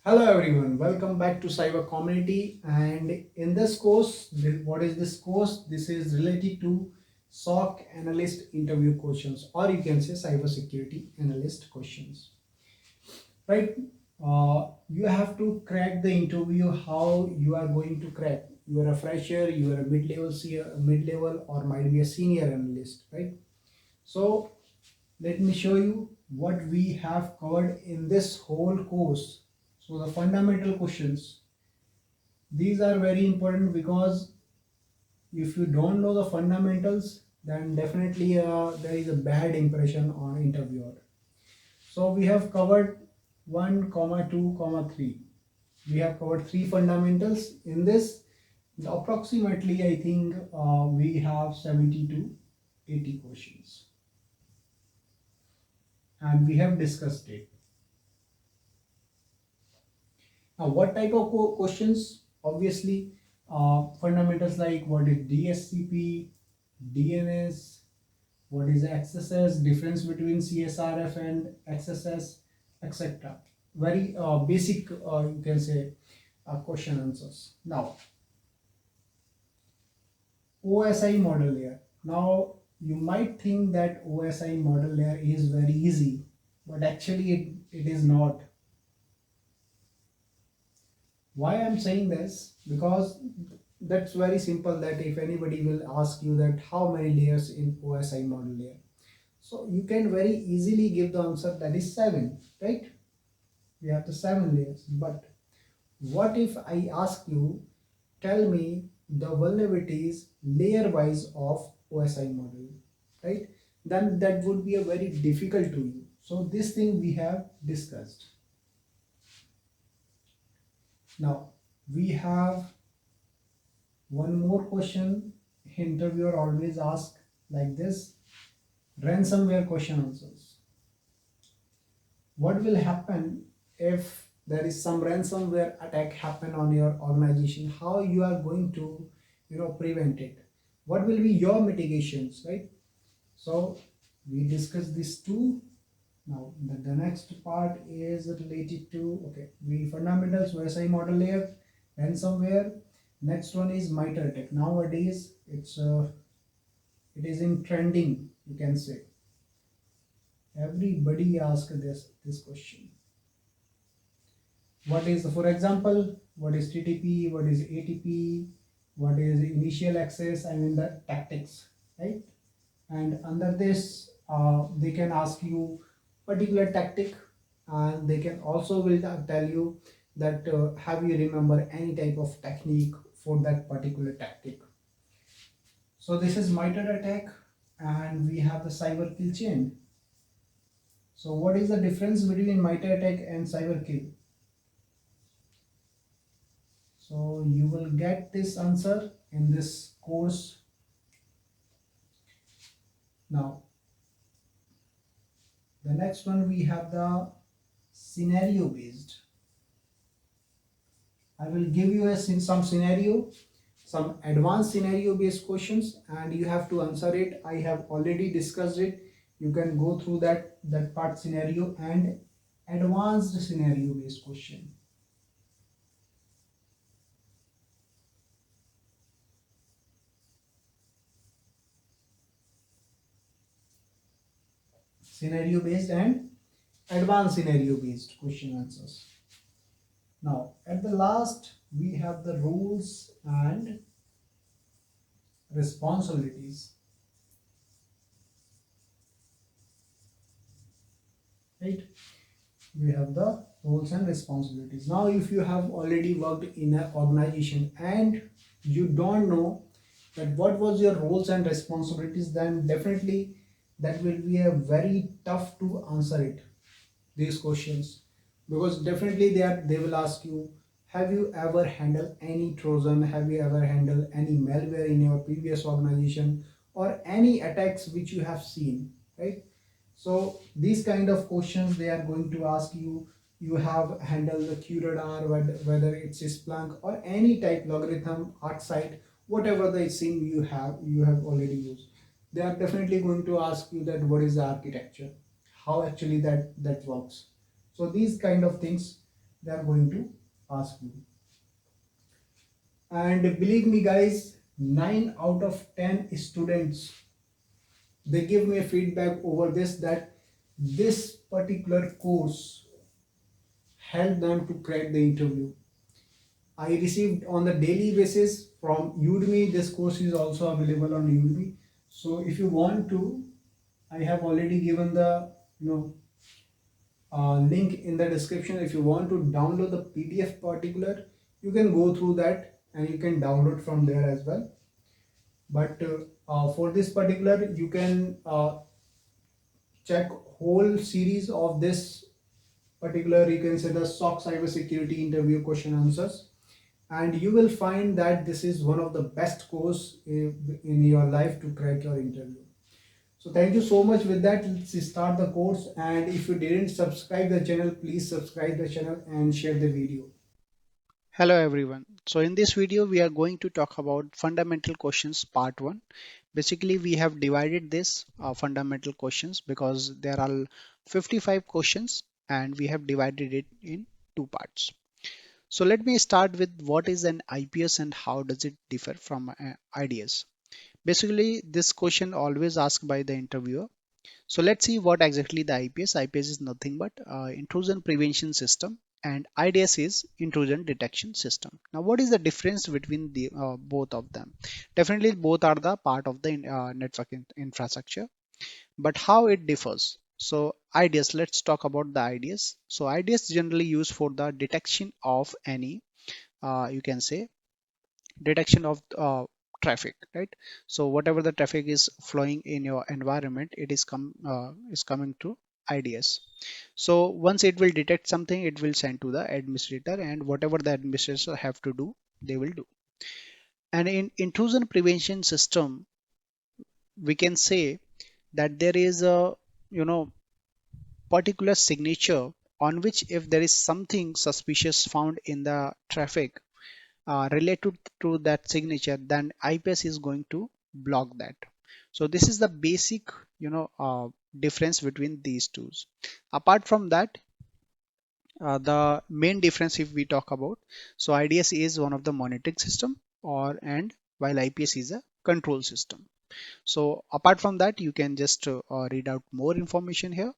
Hello everyone, welcome back to Cyber Community. And in this course, what is this course? This is related to SOC analyst interview questions, or you can say cybersecurity analyst questions, right? You have to crack the interview. How you are going to crack? You are a fresher, you are a mid-level, or might be a senior analyst, right? So let me show you what we have covered in this whole course. So the fundamental questions, these are very important because if you don't know the fundamentals, then definitely there is a bad impression on interviewer. So we have covered 1 comma 2 comma 3. We have covered 3 fundamentals in this. Approximately I think we have 70 to 80 questions, and we have discussed it. Now, what type of questions? Obviously, fundamentals like what is DSCP, DNS, what is XSS, difference between CSRF and XSS, etc. Very basic, you can say, question answers. Now, OSI model layer. Now, you might think that OSI model layer is very easy, but actually it is not. Why I'm saying this? Because that's very simple, that if anybody will ask you that how many layers in OSI model layer, so you can very easily give the answer, that is 7, right? We have the 7 layers. But what if I ask you, tell me the vulnerabilities layer wise of OSI model, right? Then that would be a very difficult to you. So this thing we have discussed. Now we have one more question interviewer always ask like this: ransomware question answers. What will happen if there is some ransomware attack happen on your organization? How you are going to prevent it? What will be your mitigations, right? So we discussed these two. Now the next part is related to, okay, we fundamentals, OSI model layer, ransomware. Next one is MITRE attack. Nowadays it is in trending, you can say. Everybody asks this question. What is, for example, what is TTP, what is ATP, what is initial access, I mean the tactics, right? And under this they can ask you particular tactic, and they can also will tell you that have you remember any type of technique for that particular tactic. So this is MITRE attack, and we have the cyber kill chain. So what is the difference between MITRE attack and cyber kill? So you will get this answer in this course. Now the next one, we have the scenario based. I will give you some scenario, some advanced scenario based questions, and you have to answer it. I have already discussed it. You can go through that part, scenario and advanced scenario based question. Scenario based and advanced scenario based question answers. Now at the last, we have the roles and responsibilities, right? We have the roles and responsibilities. Now if you have already worked in an organization and you don't know that what was your roles and responsibilities, then definitely that will be a very tough to answer it, these questions, because definitely they will ask you, have you ever handled any Trojan, have you ever handled any malware in your previous organization, or any attacks which you have seen, right? So these kind of questions they are going to ask you. You have handled the QRadar, whether it's a Splunk or any type logarithm, ArcSight, whatever the SIM you have already used. They are definitely going to ask you that what is the architecture, how actually that works. So these kind of things they are going to ask you. And believe me guys, 9 out of 10 students, they give me a feedback over this, that this particular course helped them to crack the interview. I received on the daily basis from Udemy. This course is also available on Udemy. So if you want to, I have already given the link in the description. If you want to download the PDF particular, you can go through that and you can download from there as well. But for this particular, you can check whole series of this particular, you can say the SOC cybersecurity interview question answers, and you will find that this is one of the best course in your life to crack your interview. So thank you so much. With that, let's start the course. And if you didn't subscribe the channel, please subscribe the channel and share the video. Hello everyone. So in this video we are going to talk about fundamental questions part 1. Basically we have divided this fundamental questions because there are 55 questions and we have divided it in two parts. So let me start with what is an IPS and how does it differ from IDS. Basically this question always asked by the interviewer. So let's see what exactly the IPS. IPS is nothing but intrusion prevention system and IDS is intrusion detection system. Now what is the difference between the both of them? Definitely both are the part of the network infrastructure, but how it differs? So IDS, let's talk about the IDS. So IDS generally used for the detection of any you can say detection of traffic, right? So whatever the traffic is flowing in your environment, it is coming to IDS. So once it will detect something, it will send to the administrator, and whatever the administrator have to do, they will do. And in intrusion prevention system, we can say that there is a particular signature on which if there is something suspicious found in the traffic related to that signature, then IPS is going to block that. So this is the basic difference between these two. Apart from that, the main difference if we talk about, so IDS is one of the monitoring system and while IPS is a control system. So apart from that, you can just read out more information here.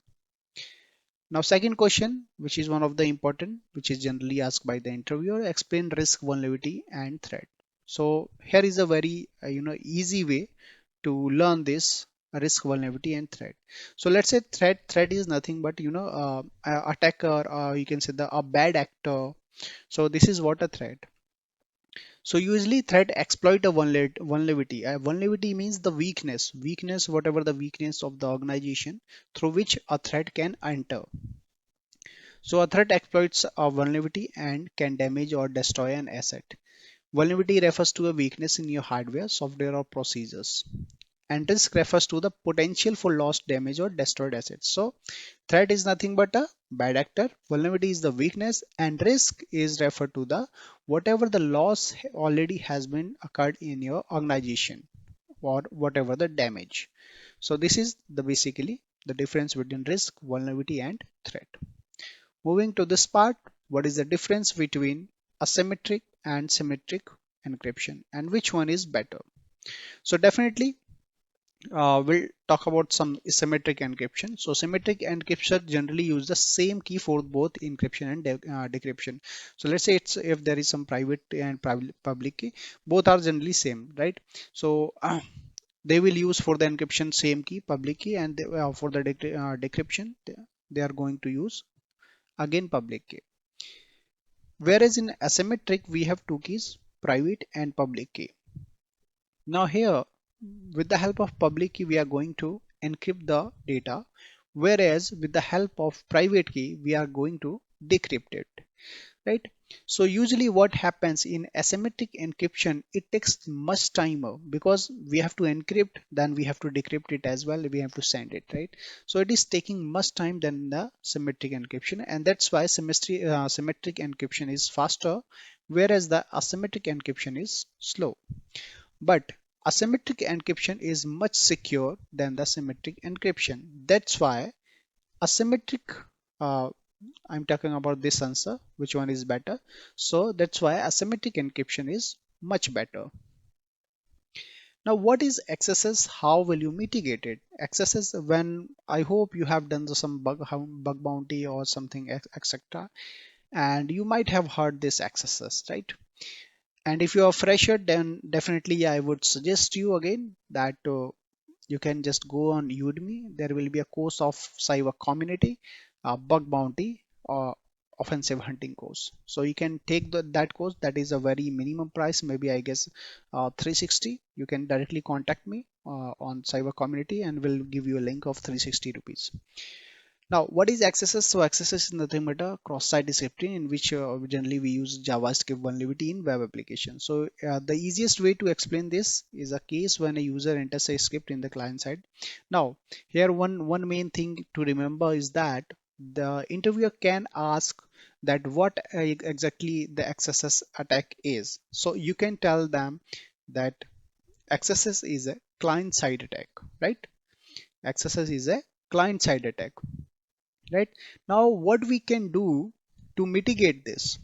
Now, second question, which is one of the important, which is generally asked by the interviewer, explain risk, vulnerability, and threat. So here is a very easy way to learn this risk, vulnerability, and threat. So let's say threat is nothing but attacker, you can say a bad actor. So this is what a threat. So usually threat exploit a vulnerability. Vulnerability means the weakness, whatever the weakness of the organization through which a threat can enter. So a threat exploits a vulnerability and can damage or destroy an asset. Vulnerability refers to a weakness in your hardware, software, or procedures. And risk refers to the potential for loss, damage, or destroyed assets. So threat is nothing but a bad actor. Vulnerability is the weakness, and risk is referred to the whatever the loss already has been occurred in your organization or whatever the damage. So this is the basically the difference between risk, vulnerability, and threat. Moving to this part, what is the difference between asymmetric and symmetric encryption and which one is better? So definitely we'll talk about some symmetric encryption. So symmetric encryption generally use the same key for both encryption and decryption. So let's say it's if there is some private and public key, both are generally same, right? So they will use for the encryption same key, public key, and for the decryption they are going to use again public key. Whereas in asymmetric, we have two keys, private and public key. Now here, with the help of public key, we are going to encrypt the data, whereas with the help of private key, we are going to decrypt it, right? So usually what happens in asymmetric encryption, it takes much time because we have to encrypt, then we have to decrypt it as well, we have to send it, right? So it is taking much time than the symmetric encryption, and that's why symmetric encryption is faster, whereas the asymmetric encryption is slow. But asymmetric encryption is much secure than the symmetric encryption. That's why asymmetric I'm talking about this answer, which one is better. So that's why asymmetric encryption is much better. Now, what is excesses? How will you mitigate it? Excesses, when I hope you have done some bug bounty or something, etc. And you might have heard this excesses, right? And if you are fresher, then definitely I would suggest you again that you can just go on Udemy. There will be a course of cyber community, bug bounty, or offensive hunting course. So you can take that course. That is a very minimum price, maybe I guess 360. You can directly contact me on cyber community and we'll give you a link of 360 rupees. Now, what is accesses? So accesses is nothing but a cross-site scripting in which generally we use JavaScript vulnerability in web applications. So the easiest way to explain this is a case when a user enters a script in the client side. Now, here one main thing to remember is that the interviewer can ask that what exactly the accesses attack is. So you can tell them that accesses is a client-side attack, right? Accesses is a client-side attack, right? Now what we can do to mitigate this,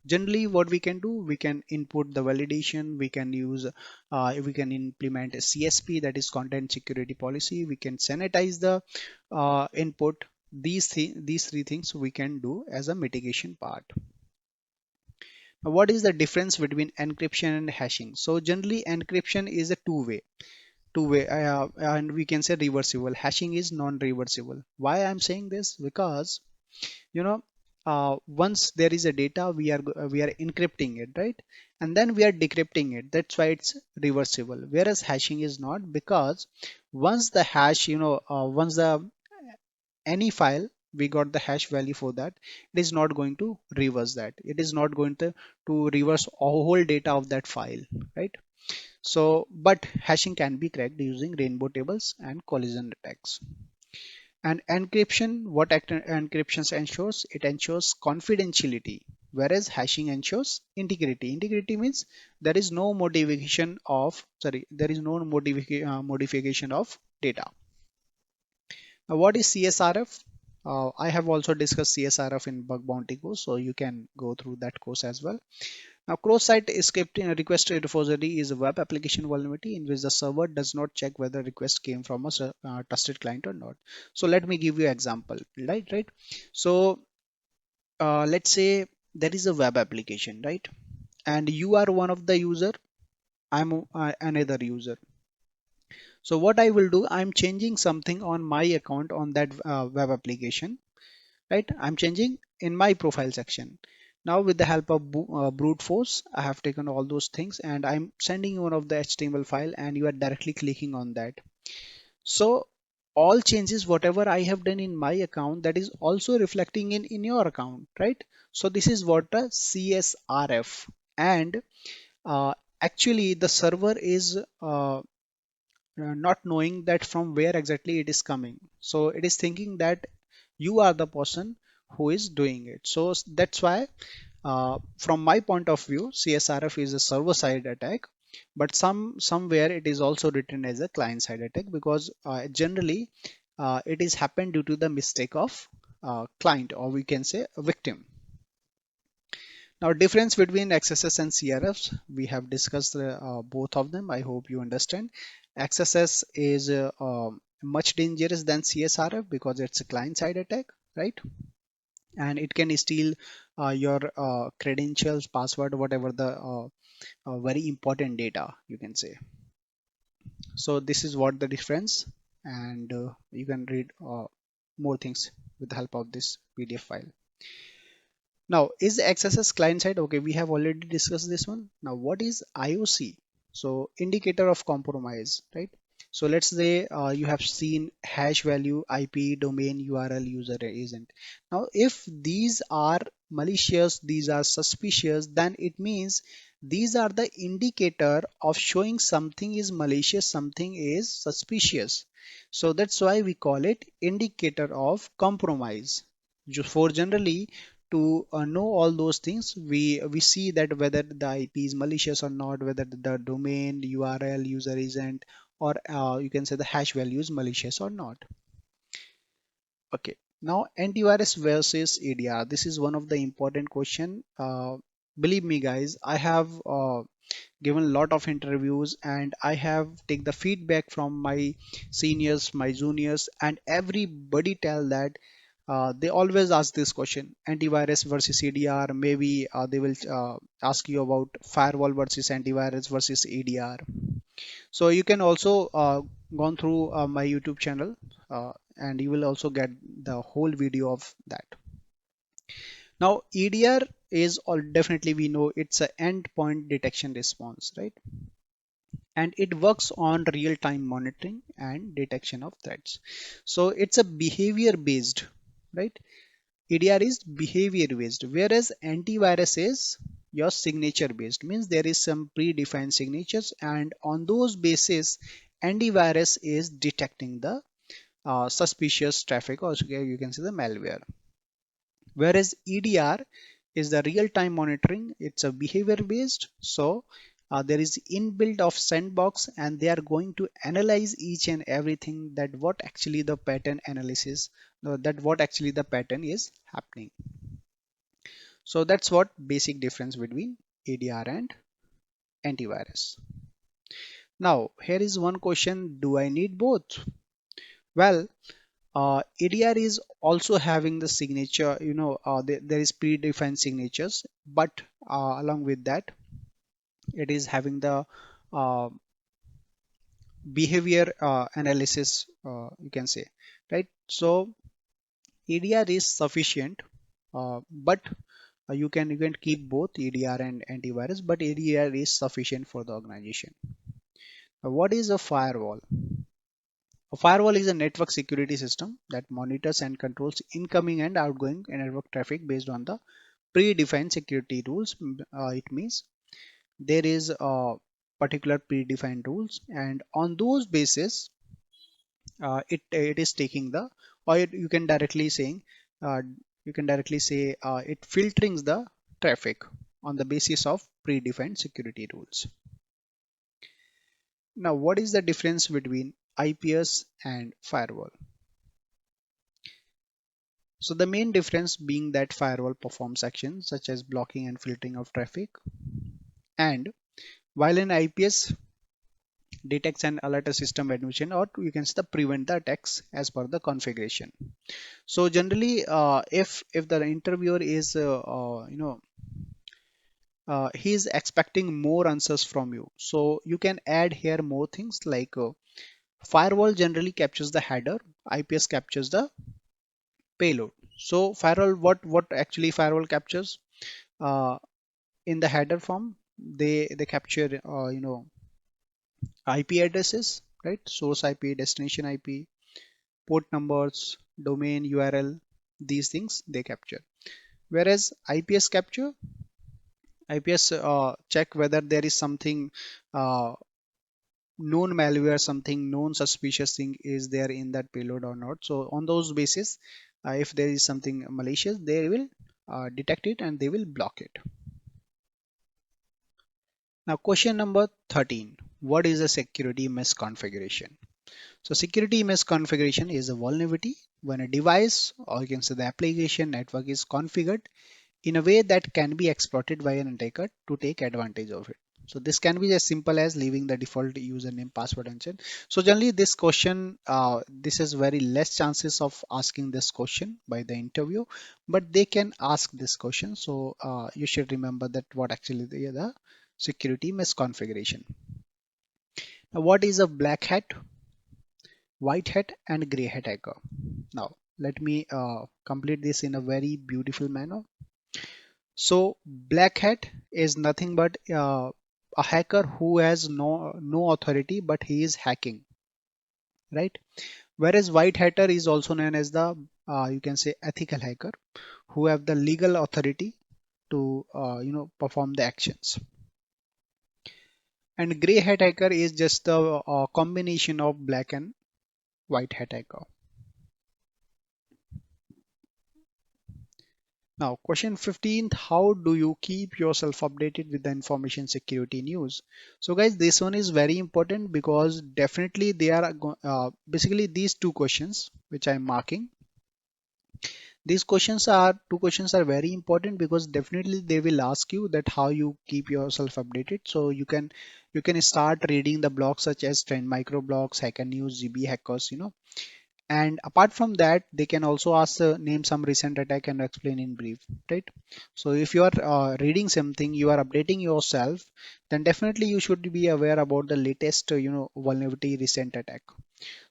generally what we can do, we can input the validation, we can use we can implement a CSP, that is content security policy, we can sanitize the input. These three things we can do as a mitigation part. Now, what is the difference between encryption and hashing? So generally encryption is a two-way and we can say reversible. Hashing is non-reversible. Why I'm saying this? Because you know once there is a data, we are encrypting it, right? And then we are decrypting it. That's why it's reversible, whereas hashing is not, because once the hash, once the any file, we got the hash value for that, it is not going to reverse that. It is not going to reverse a whole data of that file, right? So but hashing can be cracked using rainbow tables and collision attacks. And encryption, what encryption ensures? It ensures confidentiality, whereas hashing ensures integrity. Integrity means there is no modification of data. Now, what is CSRF? I have also discussed CSRF in bug bounty course, so you can go through that course as well. Now, cross-site scripting request repository is a web application vulnerability in which the server does not check whether request came from a trusted client or not. So let me give you an example, right? So let's say there is a web application, right? And you are one of the user, I'm another user. So what I will do, I'm changing something on my account on that web application, right? I'm changing in my profile section. Now with the help of brute force, I have taken all those things and I'm sending you one of the HTML file and you are directly clicking on that. So all changes whatever I have done in my account, that is also reflecting in your account, right? So this is what a CSRF. And uh, actually the server is not knowing that from where exactly it is coming. So it is thinking that you are the person who is doing it. So that's why from my point of view, CSRF is a server side attack, but somewhere it is also written as a client side attack, because generally it is happened due to the mistake of client, or we can say a victim. Now, difference between XSS and CRFs, we have discussed both of them. I hope you understand. XSS is much dangerous than CSRF because it's a client-side attack, right? And it can steal your credentials, password, whatever the very important data, you can say. So this is what the difference, and you can read more things with the help of this PDF file. Now, is XSS client side? Okay, we have already discussed this one. Now, what is IOC? So, indicator of compromise, right? So, let's say you have seen hash value, IP, domain, URL, user agent. Now, if these are malicious, these are suspicious, then it means these are the indicator of showing something is malicious, something is suspicious. So, that's why we call it indicator of compromise. For generally, to know all those things, we see that whether the IP is malicious or not, whether the domain, URL, user agent, or you can say the hash value is malicious or not. Okay. Now, antivirus versus EDR. This is one of the important question. Believe me, guys, I have given a lot of interviews and I have take the feedback from my seniors, my juniors, and everybody tell that they always ask this question: antivirus versus EDR. Maybe they will ask you about firewall versus antivirus versus EDR. So you can also gone through my YouTube channel and you will also get the whole video of that. Now EDR is all definitely we know it's a endpoint detection response, right? And it works on real-time monitoring and detection of threats. So it's a behavior based, right? EDR is behavior based, whereas antivirus is your signature based, means there is some predefined signatures, and on those basis antivirus is detecting the suspicious traffic, or you can say the malware. Whereas EDR is the real-time monitoring, it's a behavior based. So there is inbuilt of sandbox and they are going to analyze each and everything that what actually the pattern analysis, that what actually the pattern is happening. So that's what basic difference between EDR and antivirus. Now here is one question: do I need both? Well, EDR is also having the signature, there is predefined signatures, but along with that, it is having the uh, behavior analysis, you can say, right? So EDR is sufficient, but you can keep both EDR and antivirus, but EDR is sufficient for the organization. What is a firewall? A firewall is a network security system that monitors and controls incoming and outgoing network traffic based on the predefined security rules. It means there is a particular predefined rules, and on those basis, it is taking the, or you can directly saying, it filtering the traffic on the basis of predefined security rules. Now, what is the difference between IPS and firewall? So the main difference being that firewall performs actions such as blocking and filtering of traffic, and while an IPS detects and alert a system admission, or you can say the prevent the attacks as per the configuration. So generally, if the interviewer is he is expecting more answers from you, so you can add here more things like firewall generally captures the header, IPS captures the payload. So firewall, what actually firewall captures, uh, in the header form, they capture IP addresses, right? Source IP, destination IP, port numbers, domain URL, these things they capture. Whereas IPS check whether there is something known malware, something known suspicious thing is there in that payload or not. So on those basis, if there is something malicious, they will detect it and they will block it. Now question number 13: what is a security misconfiguration? So security misconfiguration is a vulnerability when a device, or you can say the application network, is configured in a way that can be exploited by an attacker to take advantage of it. So this can be as simple as leaving the default username, password, and so. So generally, this question, this is very less chances of asking this question by the interview, but they can ask this question. So you should remember that what actually the security misconfiguration. Now, what is a black hat, white hat, and gray hat hacker? Now, let me complete this in a very beautiful manner. So black hat is nothing but a hacker who has no authority, but he is hacking, right? Whereas white hatter is also known as the you can say ethical hacker, who have the legal authority to perform the actions. And gray hat hacker is just the combination of black and white hat hacker. Now, question 15, how do you keep yourself updated with the information security news? So guys, this one is very important because definitely they are basically these two questions which I'm marking. These two questions are very important because definitely they will ask you that how you keep yourself updated. So you can start reading the blogs such as Trend Microblogs, Hacker News, GB Hackers, and apart from that they can also ask name some recent attack and explain in brief, right? So if you are reading something, you are updating yourself, then definitely you should be aware about the latest vulnerability recent attack.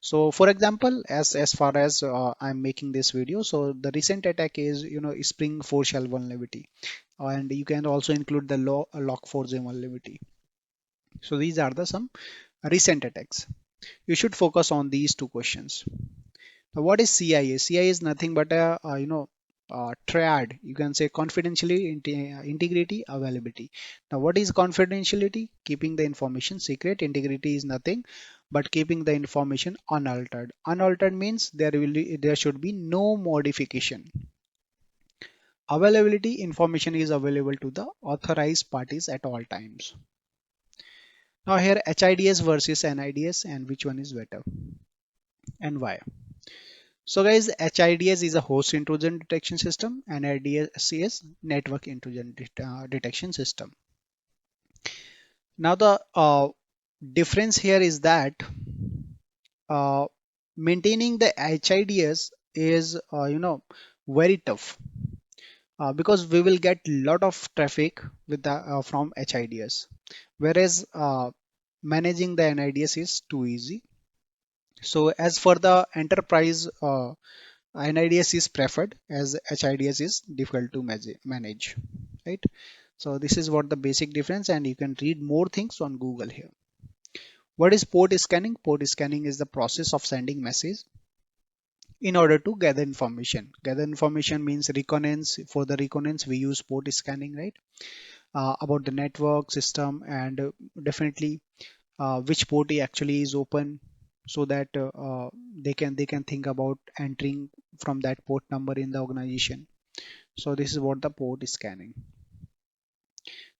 So for example, as far as I'm making this video, so the recent attack is Spring 4 shell vulnerability, and you can also include the log4j vulnerability. So these are the some recent attacks. You should focus on these two questions. Now, what is CIA? CIA is nothing but a triad. You can say confidentiality, integrity, availability. Now, what is confidentiality? Keeping the information secret. Integrity is nothing but keeping the information unaltered. Unaltered means there should be no modification. Availability, information is available to the authorized parties at all times. Now here HIDS versus NIDS, and which one is better and why? So guys, HIDS is a host intrusion detection system and NIDS is network intrusion detection system. Now the difference here is that uh, maintaining the HIDS is very tough because we will get lot of traffic with the from HIDS, whereas managing the NIDS is too easy. So as for the enterprise, NIDS is preferred as HIDS is difficult to manage, right? So this is what the basic difference, and you can read more things on Google here. What is port scanning? Port scanning is the process of sending message in order to gather information. Gather information means reconnaissance. For the reconnaissance, we use port scanning, right? About the network system and definitely which port actually is open, so that they can think about entering from that port number in the organization. So this is what the port is scanning.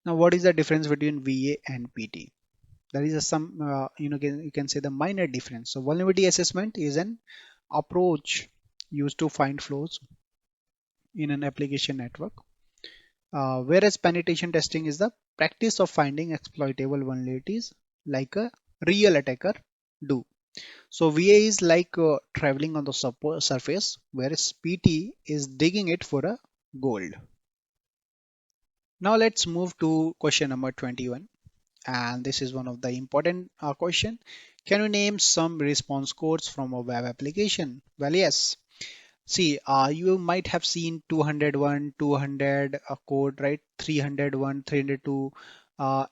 Now what is the difference between VA and PT? There is some you can say the minor difference. So vulnerability assessment is an approach used to find flaws in an application network, whereas penetration testing is the practice of finding exploitable vulnerabilities like a real attacker do. So VA is like traveling on the surface, whereas PT is digging it for a gold. Now let's move to question number 21. And this is one of the important question. Can you name some response codes from a web application? Well, yes. See, you might have seen 201, 200 code, right? 301, 302,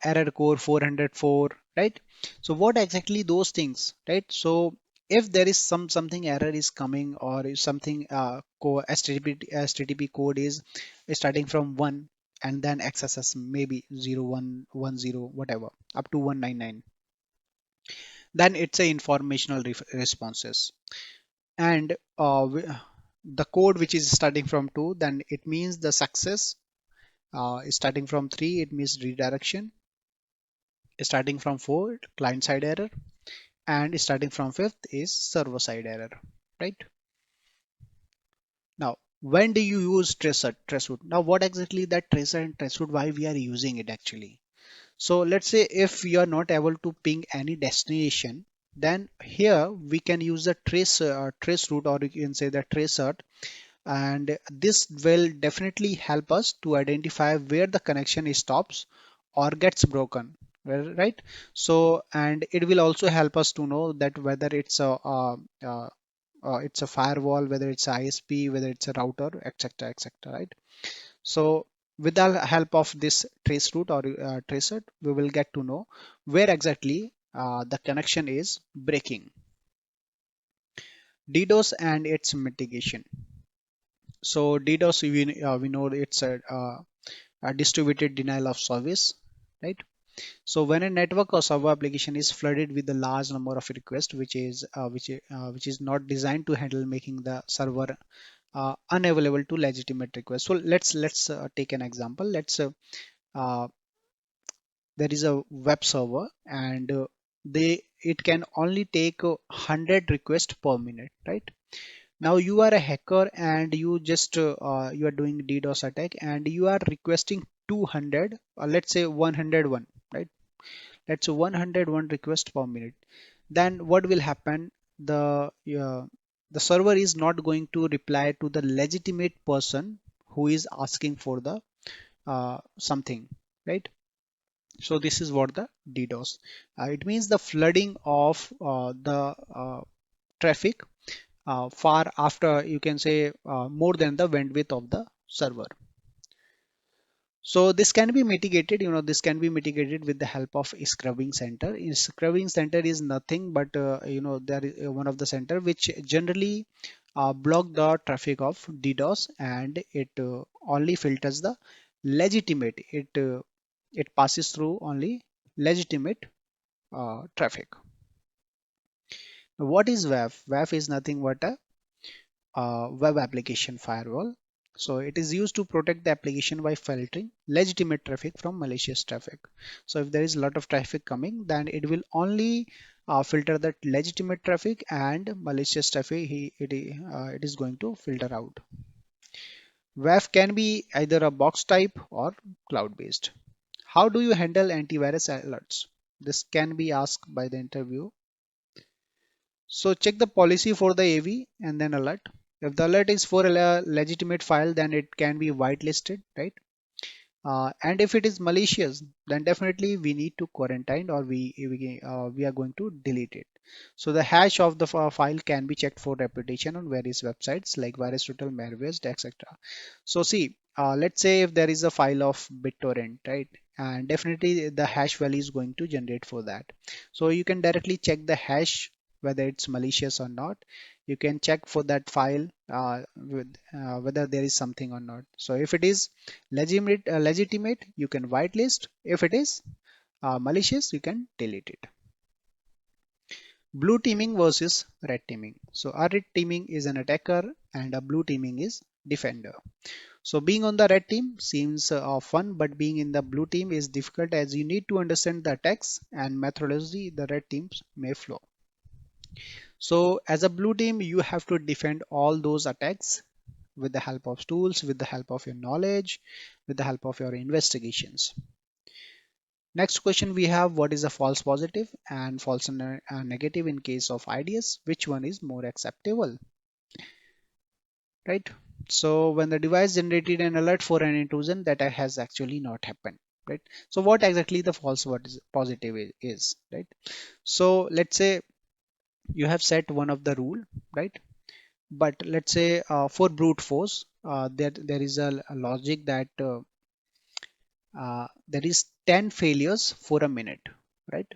error code 404, right? So what exactly those things, right? So if there is something error is coming, or if something HTTP code is starting from 1 and then XSS maybe 0110 whatever up to 199, then it's a informational responses. And the code which is starting from 2, then it means the success. Starting from 3, it means redirection. Starting from 4, client side error. And starting from 5th is server side error, right? Now when do you use traceroute? Now what exactly that tracer and traceroute, why we are using it actually? So let's say if you are not able to ping any destination, then here we can use the trace route, or you can say the tracer, and this will definitely help us to identify where the connection stops or gets broken, right? So and it will also help us to know that whether it's a firewall, whether it's ISP, whether it's a router, etc, etc, right? So with the help of this trace route or tracer, we will get to know where exactly the connection is breaking. DDoS and its mitigation. So DDoS, we know it's a distributed denial of service, right? So when a network or server application is flooded with a large number of requests, which is not designed to handle, making the server unavailable to legitimate requests. So let's take an example. Uh, there is a web server, and they it can only take 100 requests per minute, right? Now you are a hacker and you just you are doing DDoS attack and you are requesting 200 or let's say 101, right? Let's say 101 requests per minute. Then what will happen? The server is not going to reply to the legitimate person who is asking for the something, right? So this is what the DDoS. It means the flooding of the traffic far after, you can say, more than the bandwidth of the server. So this can be mitigated, this can be mitigated with the help of scrubbing center. Scrubbing center is nothing but, there is one of the center which generally block the traffic of DDoS, and it only filters the legitimate. It passes through only legitimate traffic. Now, what is WAF? WAF is nothing but a web application firewall. So it is used to protect the application by filtering legitimate traffic from malicious traffic. So if there is a lot of traffic coming, then it will only filter that legitimate traffic, and malicious traffic it is going to filter out. WAF can be either a box type or cloud based. How do you handle antivirus alerts? This can be asked by the interview. So check the policy for the AV and then alert. If the alert is for a legitimate file, then it can be whitelisted, right? And if it is malicious, then definitely we need to quarantine, or we are going to delete it. So the hash of the file can be checked for reputation on various websites like VirusTotal, Malwarebytes, etc. So see, let's say if there is a file of BitTorrent, right? And definitely the hash value is going to generate for that. So you can directly check the hash whether it's malicious or not. You can check for that file whether there is something or not. So if it is legitimate, you can whitelist. If it is malicious, you can delete it. Blue teaming versus red teaming. So a red teaming is an attacker and a blue teaming is defender. So being on the red team seems fun, but being in the blue team is difficult as you need to understand the attacks and methodology the red teams may flow. So as a blue team, you have to defend all those attacks with the help of tools, with the help of your knowledge, with the help of your investigations. Next question we have, what is a false positive and false negative in case of IDS? Which one is more acceptable, right? So when the device generated an alert for an intrusion that has actually not happened, right? So what exactly the false positive is, right? So let's say you have set one of the rule, right? But let's say for brute force, there is a logic that there is 10 failures for a minute, right?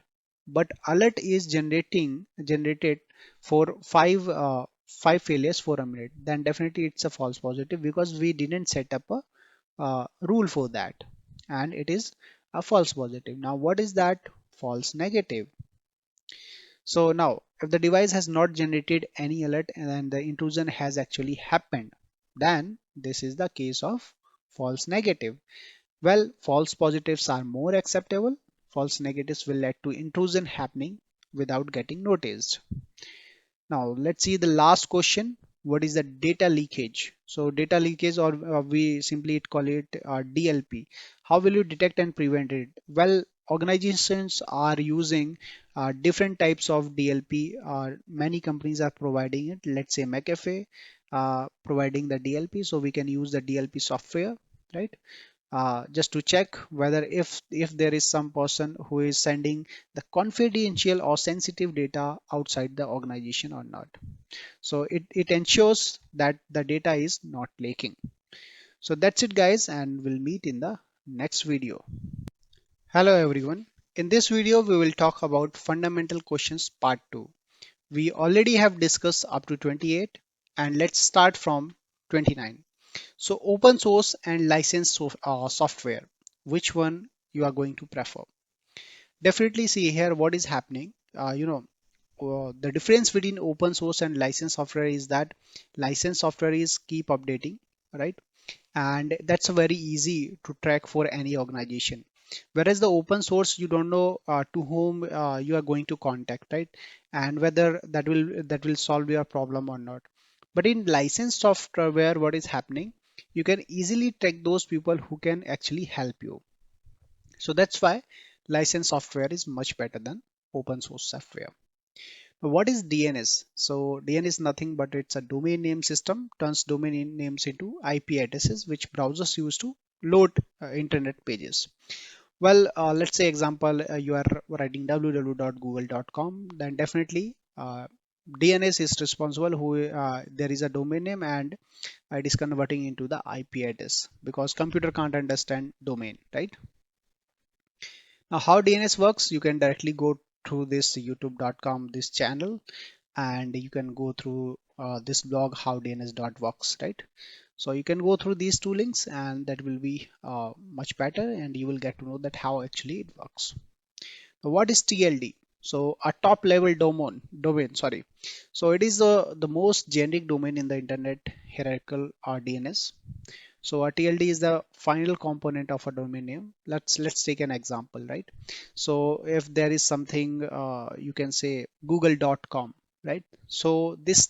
But alert is generated for five failures for a minute. Then definitely it's a false positive because we didn't set up a rule for that, and it is a false positive. Now what is that? False negative. So now if the device has not generated any alert and then the intrusion has actually happened, then this is the case of false negative. Well, false positives are more acceptable. False negatives will lead to intrusion happening without getting noticed. Now let's see the last question. What is the data leakage? So data leakage, or we simply call it DLP. How will you detect and prevent it? Well, organizations are using different types of DLP. Many companies are providing it. Let's say McAfee providing the DLP, so we can use the DLP software, right? Just to check whether if there is some person who is sending the confidential or sensitive data outside the organization or not. So it ensures that the data is not leaking. So that's it guys, and we'll meet in the next video. Hello everyone. In this video we will talk about fundamental questions part 2. We already have discussed up to 28, and let's start from 29. So open source and licensed software, which one you are going to prefer? Definitely see here what is happening. The difference between open source and licensed software is that licensed software is keep updating, right? And that's very easy to track for any organization. Whereas the open source, you don't know to whom you are going to contact, right? And whether that will solve your problem or not. But in licensed software, what is happening, you can easily track those people who can actually help you. So that's why licensed software is much better than open source software. What is DNS? So DNS is nothing but it's a domain name system, turns domain names into IP addresses which browsers use to load internet pages. Well, let's say example, you are writing www.google.com, then definitely DNS is responsible who there is a domain name and it is converting into the IP address because computer can't understand domain, right? Now how DNS works, you can directly go through this youtube.com, this channel, and you can go through this blog how DNS.works, right? So you can go through these two links and that will be much better and you will get to know that how actually it works. Now, what is TLD? So a top level domain, sorry. So it is the most generic domain in the internet hierarchical DNS. So a TLD is the final component of a domain name. Let's take an example, right? So if there is something you can say google.com, right? So this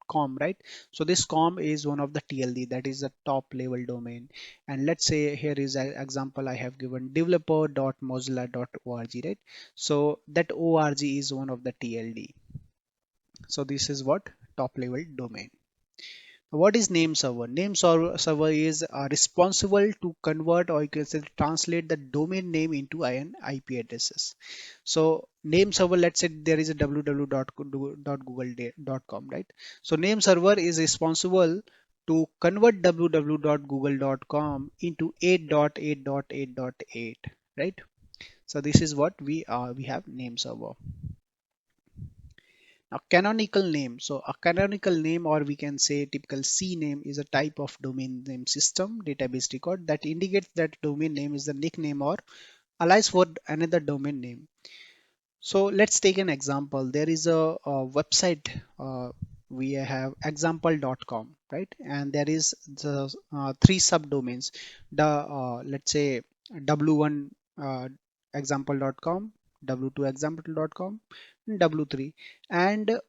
.com, right? So this com is one of the TLD, that is a top level domain. And let's say here is an example I have given developer.mozilla.org, right? So that org is one of the TLD. So this is what top level domain. What is name server? Server is responsible to convert or you can say translate the domain name into an IP addresses. So name server, let's say there is a www.google.com, right? So name server is responsible to convert www.google.com into 8.8.8.8, right? So this is what we have name server. A canonical name. So a canonical name, or we can say typical C name, is a type of domain name system database record that indicates that domain name is the nickname or alias for another domain name. So let's take an example. There is a website. We have example.com, right? And there is the three subdomains. The let's say w1 example.com, w2 example.com, and w3. And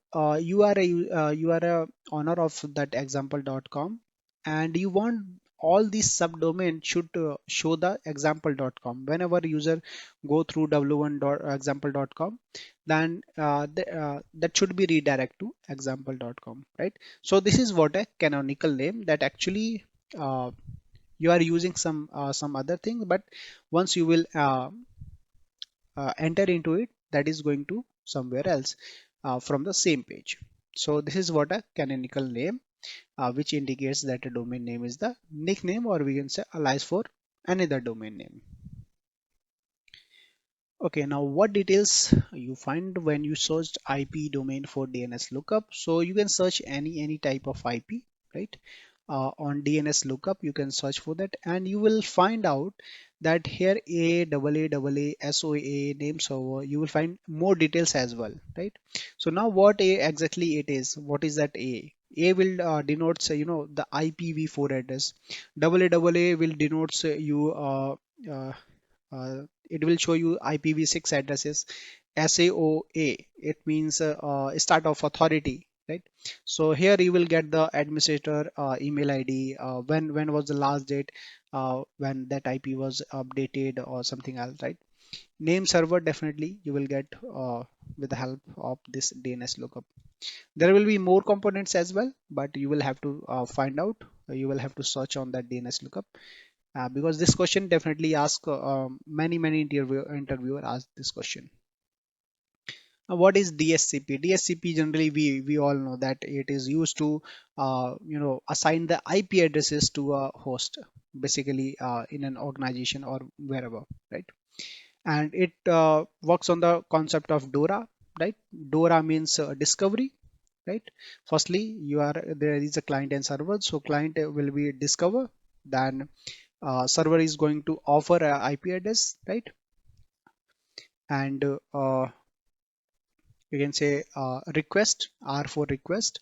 you are a owner of that example.com, and you want all these subdomain should show the example.com whenever user go through w1.example.com, then that should be redirect to example.com, right? So this is what a canonical name that actually you are using some other thing, but once you will enter into it, that is going to somewhere else from the same page. So this is what a canonical name, which indicates that a domain name is the nickname or we can say alias for another domain name. Okay, now what details you find when you searched IP domain for DNS lookup? So you can search any type of IP, right? On DNS lookup, you can search for that, and you will find out that here a SOA name server. You will find more details as well, right? So now what A exactly it is? What is that A? A will denotes the IPv4 address. A will denotes uh, it will show you IPv6 addresses. SAOA, it means start of authority, right? So here you will get the administrator email ID, when was the last date when that IP was updated or something else, right? Name server, definitely you will get with the help of this DNS lookup. There will be more components as well, but you will have to find out. You will have to search on that DNS lookup because this question definitely ask many interviewer ask this question. What is DSCP? DSCP generally we all know that it is used to assign the IP addresses to a host, basically in an organization or wherever, right? And it works on the concept of DORA, right? DORA means discovery, right? Firstly, there is a client and server, so client will be discover, then server is going to offer a IP address, right? And you can say request, R for request.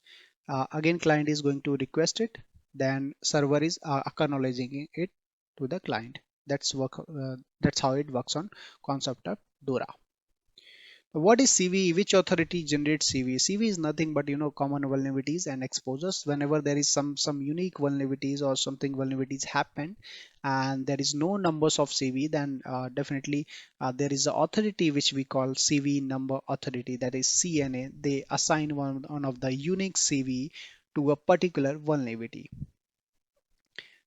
Again, client is going to request it. Then server is acknowledging it to the client. That's how it works on concept of DORA. What is CVE? Which authority generates CVE? CVE is nothing but common vulnerabilities and exposures. Whenever there is some unique vulnerabilities or something vulnerabilities happen, and there is no numbers of CVE, then definitely there is an authority which we call CVE number authority, that is CNA. They assign one of the unique CVE to a particular vulnerability.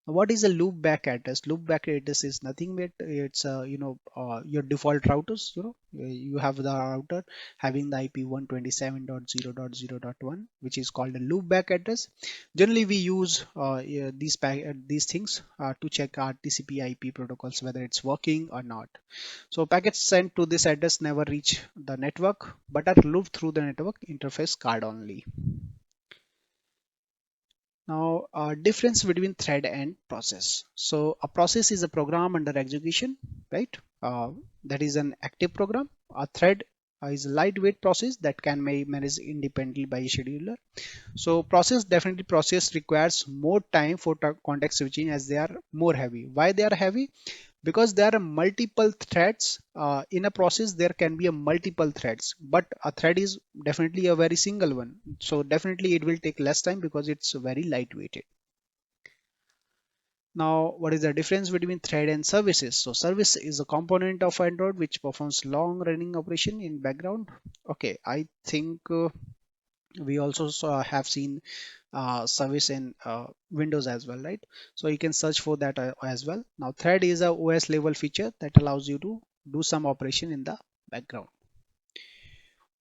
What is a loop back address? Loop back address is nothing but it's your default routers. You have the router having the IP 127.0.0.1, which is called a loop back address. Generally we use yeah, these things to check our TCP IP protocols whether it's working or not. So packets sent to this address never reach the network but are looped through the network interface card only. Now, difference between thread and process. So a process is a program under execution, right? That is an active program. A thread is a lightweight process that can be managed independently by a scheduler. So process requires more time for context switching as they are more heavy. Why they are heavy? Because there are multiple threads in a process. There can be a multiple threads, but a thread is definitely a very single one, so definitely it will take less time because it's very lightweighted. Now what is the difference between thread and services? So service is a component of Android which performs long running operation in background. Okay, I think we also have seen service in Windows as well, right? So you can search for that as well. Now thread is a OS level feature that allows you to do some operation in the background.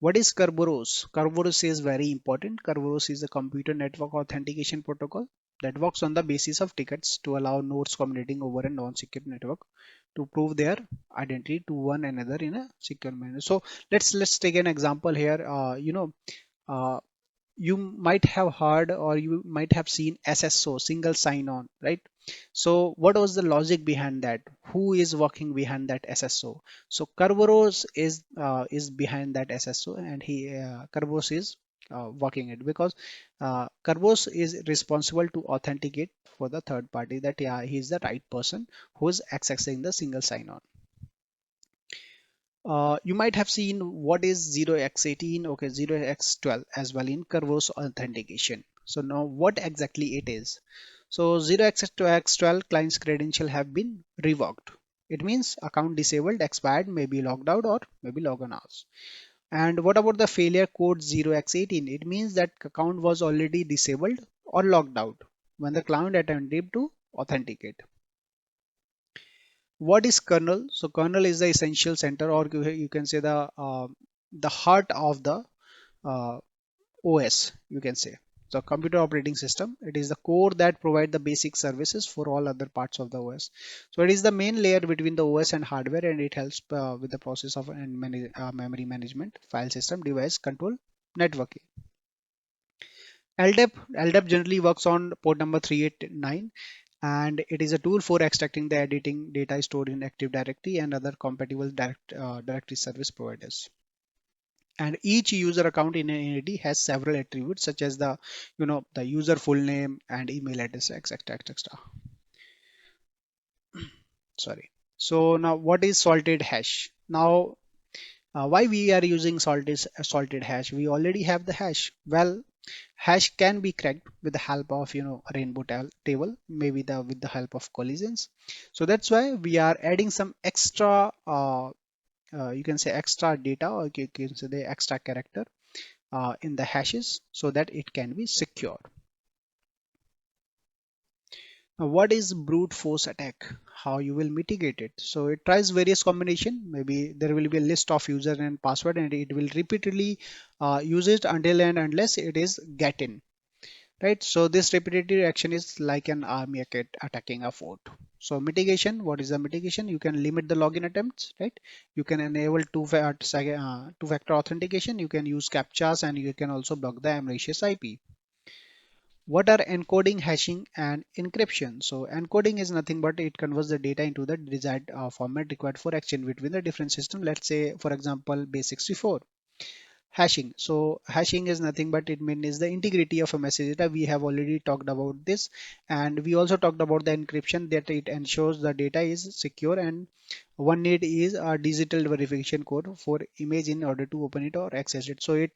What is Kerberos? Kerberos is very important. Kerberos is a computer network authentication protocol that works on the basis of tickets to allow nodes communicating over a non-secure network to prove their identity to one another in a secure manner. So let's take an example here. Uh, you might have heard or you might have seen SSO, single sign-on, right? So what was the logic behind that? Who is working behind that SSO? So Kerberos is behind that SSO, and Kerberos is working it because Kerberos is responsible to authenticate for the third party that yeah, he is the right person who is accessing the single sign-on. You might have seen what is 0x18, okay, 0x12 as well in Kerberos authentication. So now what exactly it is? So 0x12 client's credential have been revoked. It means account disabled, expired, maybe logged out or maybe logon hours. And what about the failure code 0x18? It means that account was already disabled or logged out when the client attempted to authenticate. What is kernel? So kernel is the essential center, or you can say the heart of the uh, OS, you can say. So computer operating system, it is the core that provide the basic services for all other parts of the OS. So it is the main layer between the OS and hardware, and it helps with the process of memory management, file system, device control, networking. LDAP generally works on port number 389, and it is a tool for extracting the editing data stored in Active Directory and other compatible directory service providers. And each user account in an entity has several attributes such as the user full name and email address, etc, etc. Sorry. So now what is salted hash? Now why we are using salted hash? We already have the hash. Well, hash can be cracked with the help of a rainbow table, maybe with the help of collisions. So that's why we are adding some extra you can say extra data, or you can say the extra character in the hashes so that it can be secure. Now, what is brute force attack? How you will mitigate it? So it tries various combination. Maybe there will be a list of user and password, and it will repeatedly use it until and unless it is get in. Right, so this repetitive action is like an army attacking a fort. So mitigation, what is the mitigation? You can limit the login attempts, right? You can enable two-factor authentication. You can use captchas, and you can also block the malicious IP. What are encoding, hashing, and encryption? So encoding is nothing but it converts the data into the desired format required for exchange between the different systems. Let's say, for example, base 64. Hashing. So hashing is nothing but it means the integrity of a message data. We have already talked about this, and we also talked about the encryption, that it ensures the data is secure, and one need is a digital verification code for image in order to open it or access it. So it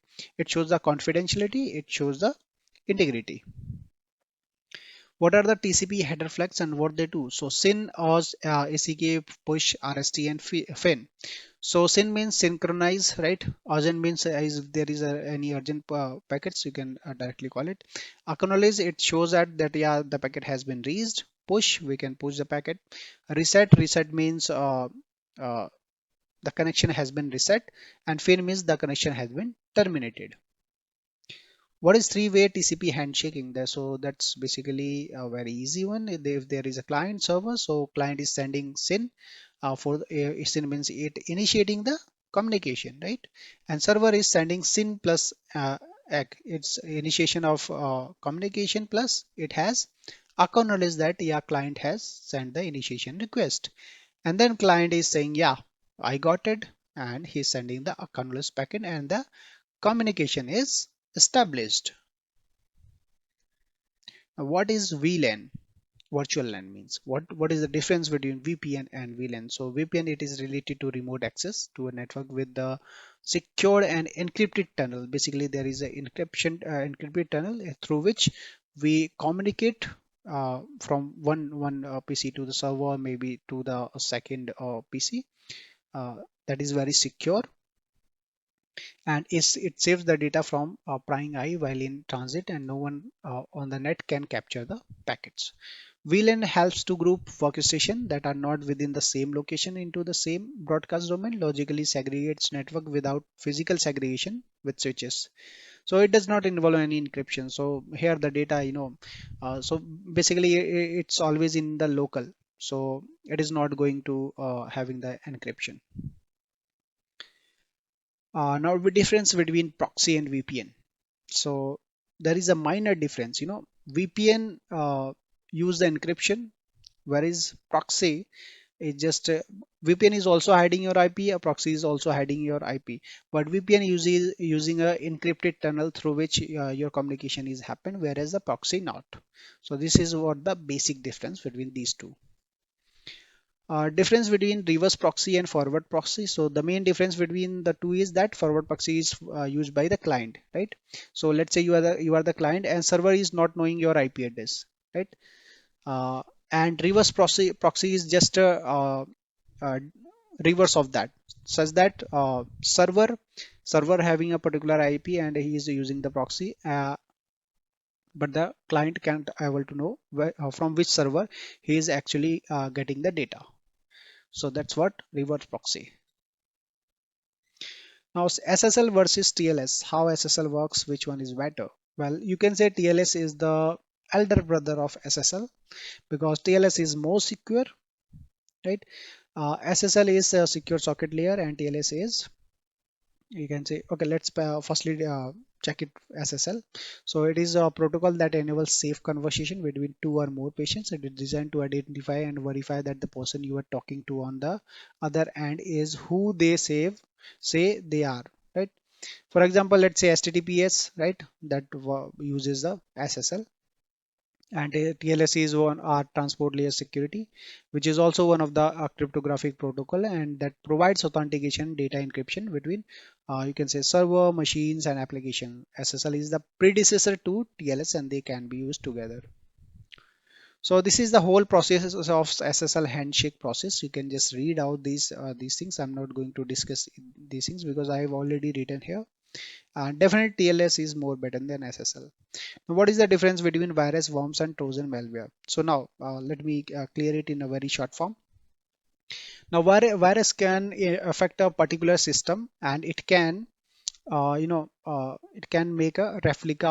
shows the confidentiality, it shows the integrity. What are the TCP header flags and what they do? So SYN, OS, ACK, push, RST, and FIN. So SYN means synchronize, right? Urgent means if there is any urgent packets, you can directly call it. Acknowledge, it shows that yeah, the packet has been reached. Push, we can push the packet. Reset means uh, the connection has been reset, and FIN means the connection has been terminated. What is three-way TCP handshaking there? So that's basically a very easy one. If there is a client server, so client is sending SYN for SYN means it initiating the communication, right? And server is sending SYN plus ACK. It's initiation of communication plus it has acknowledged that yeah, client has sent the initiation request, and then client is saying yeah, I got it, and he's sending the acknowledged packet, and the communication is established. Now, what is VLAN? Virtual LAN means what is the difference between VPN and VLAN? So VPN, it is related to remote access to a network with the secured and encrypted tunnel. Basically, there is an encrypted tunnel through which we communicate from one PC to the server, maybe to the second PC. That is very secure, and it saves the data from prying eye while in transit, and no one on the net can capture the packets. VLAN helps to group workstation that are not within the same location into the same broadcast domain, logically segregates network without physical segregation with switches. So it does not involve any encryption. So here the data, so basically it's always in the local. So it is not going to having the encryption. Now the difference between proxy and VPN. So there is a minor difference. VPN use the encryption, whereas proxy is just VPN is also hiding your IP, a proxy is also hiding your IP, but VPN uses using a encrypted tunnel through which your communication is happen, whereas the proxy not. So this is what the basic difference between these two. Difference between reverse proxy and forward proxy. So the main difference between the two is that forward proxy is used by the client, right? So let's say you are the client and server is not knowing your IP address, right? And reverse proxy is just a reverse of that, such that server having a particular IP and he is using the proxy, but the client can't able to know from which server he is actually getting the data. So that's what reverse proxy. Now SSL versus TLS, how SSL works, which one is better? Well, you can say TLS is the elder brother of SSL because TLS is more secure, right? SSL is a secure socket layer and TLS is, you can say, okay, let's firstly check it SSL. So it is a protocol that enables safe conversation between two or more patients. It is designed to identify and verify that the person you are talking to on the other end is who they say they are, right? For example, let's say HTTPS, right? That uses the SSL, and TLS is one transport layer security, which is also one of the cryptographic protocol, and that provides authentication data encryption between you can say server machines and application. SSL is the predecessor to TLS and they can be used together. So this is the whole process of SSL handshake process. You can just read out these things. I'm not going to discuss these things because I have already written here. Definitely TLS is more better than SSL. Now, what is the difference between virus, worms, and Trojan malware? So now let me clear it in a very short form. Now, virus can affect a particular system, and it can, it can make a replica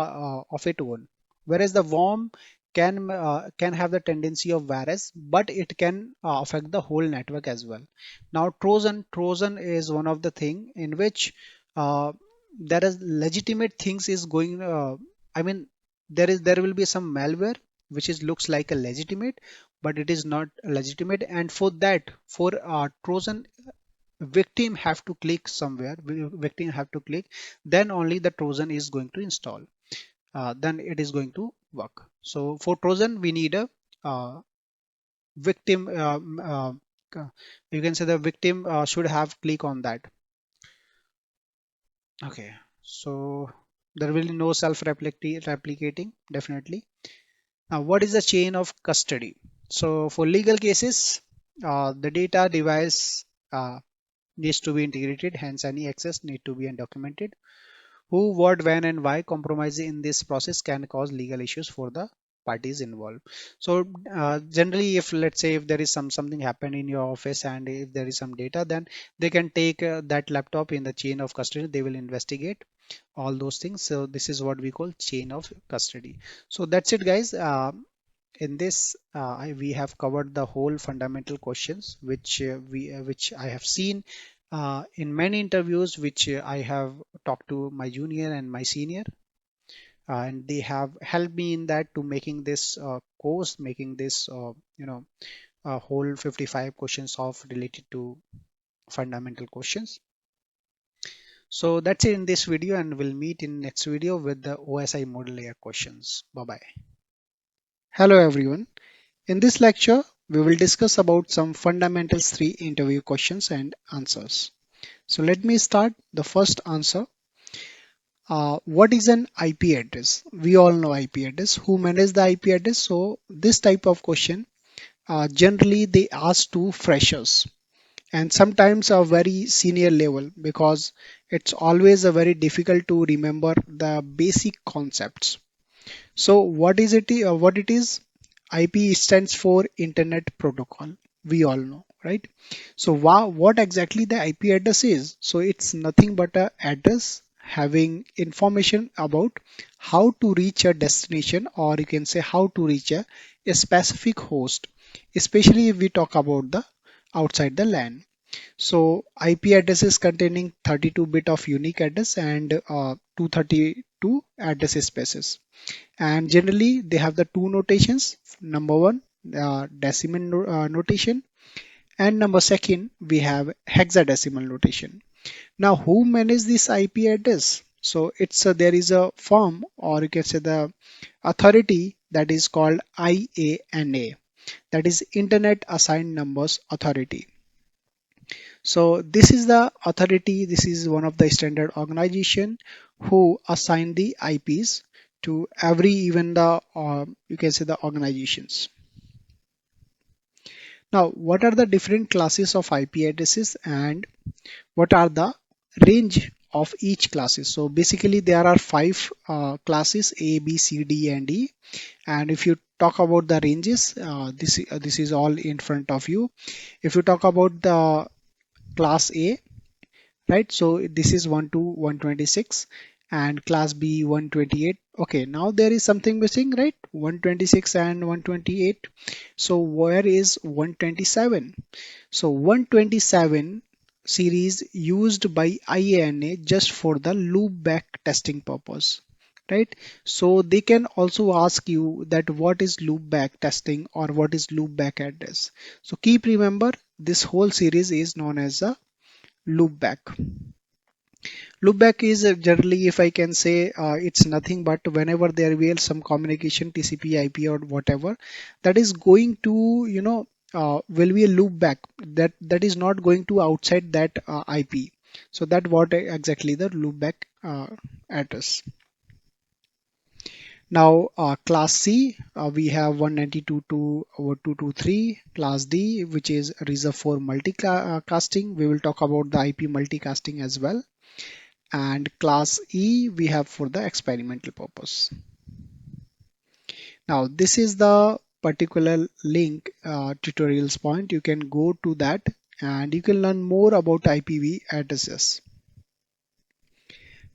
of its own. Whereas the worm can have the tendency of virus, but it can affect the whole network as well. Now, Trojan is one of the thing in which there is legitimate things is going. I mean, there will be some malware which is looks like a legitimate, but it is not legitimate, and for that, for Trojan victim have to click somewhere, victim have to click, then only the Trojan is going to install. Then it is going to work. So for Trojan, we need a victim. You can say the victim should have click on that. Okay, so there will be no self-replicating definitely. Now, what is the chain of custody? So for legal cases, the data device needs to be integrated, hence any access need to be undocumented. Who, what, when, and why compromise in this process can cause legal issues for the parties involved. So generally, if let's say if there is something happened in your office and if there is some data, then they can take that laptop in the chain of custody. They will investigate all those things. So this is what we call chain of custody. So that's it, guys. In this, we have covered the whole fundamental questions which I have seen in many interviews, which I have talked to my junior and my senior, and they have helped me in that to making this course, making this a whole 55 questions of related to fundamental questions. So that's it in this video, and we'll meet in next video with the OSI model layer questions. Bye bye. Hello everyone. In this lecture, we will discuss about some fundamentals 3 interview questions and answers. So let me start the first answer. What is an IP address? We all know IP address. Who manages the IP address? So this type of question, generally they ask to freshers and sometimes a very senior level, because it's always a very difficult to remember the basic concepts. So what is it? What it is? IP stands for Internet Protocol. We all know, right? So what exactly the IP address is? So it's nothing but a address having information about how to reach a destination, or you can say how to reach a specific host, especially if we talk about the outside the LAN. So IP addresses containing 32-bit of unique address and 232 address spaces. And generally they have the two notations. Number one, decimal notation, and number second, we have hexadecimal notation. Now, who manages this IP address? So it's there is a firm, or you can say the authority, that is called IANA, that is Internet Assigned Numbers Authority. So this is the authority, this is one of the standard organization who assign the IPs to every, even the you can say the organizations. Now, what are the different classes of IP addresses and what are the range of each classes? So basically there are five classes: A, B, C, D, and E. And if you talk about the ranges, this is all in front of you. If you talk about the class A, right? So this is 1 to 126 and class B 128. Okay, now there is something missing, right? 126 and 128. So where is 127? So 127 series used by IANA just for the loopback testing purpose, right? So they can also ask you that what is loopback testing or what is loopback address. So keep remember, this whole series is known as a loopback. Loopback is generally, if I can say, it's nothing but whenever there will some communication TCP IP or whatever that is going to, will be a loopback that is not going to outside that IP. So that what exactly the loopback address. Now class C, we have 192.223. Class D, which is reserved for multicasting. We will talk about the IP multicasting as well. And class E we have for the experimental purpose. Now this is the particular link tutorials point. You can go to that and you can learn more about IPv addresses.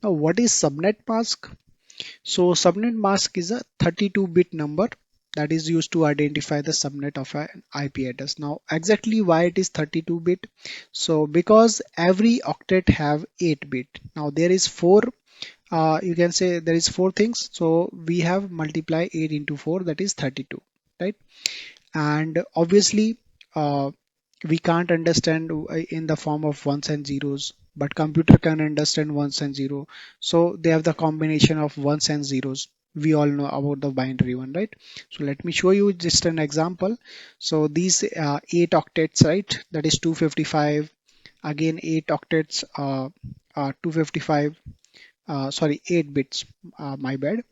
Now what is subnet mask? So subnet mask is a 32-bit number that is used to identify the subnet of an IP address. Now exactly why it is 32-bit? So because every octet have 8-bit. Now there is four, you can say there is four things. So we have multiply 8 into 4, that is 32, right? And obviously we can't understand in the form of ones and zeros, but computer can understand ones and zero. So they have the combination of ones and zeros. We all know about the binary one, right? So let me show you just an example. So these 8 octets, right? That is 255. Again, 8 octets, 255. Sorry, 8 bits. My bad.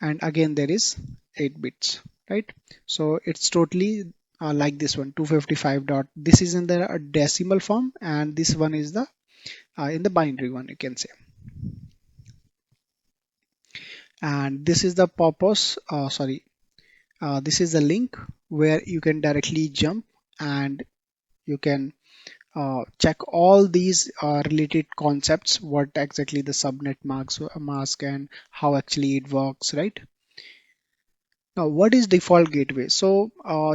And again there is 8 bits, right? So it's totally like this one, 255 dot. This is in the decimal form, and this one is the in the binary one, you can say. And this is the purpose, this is the link where you can directly jump, and you can check all these related concepts, what exactly the subnet mask and how actually it works, right? Now, what is default gateway? So,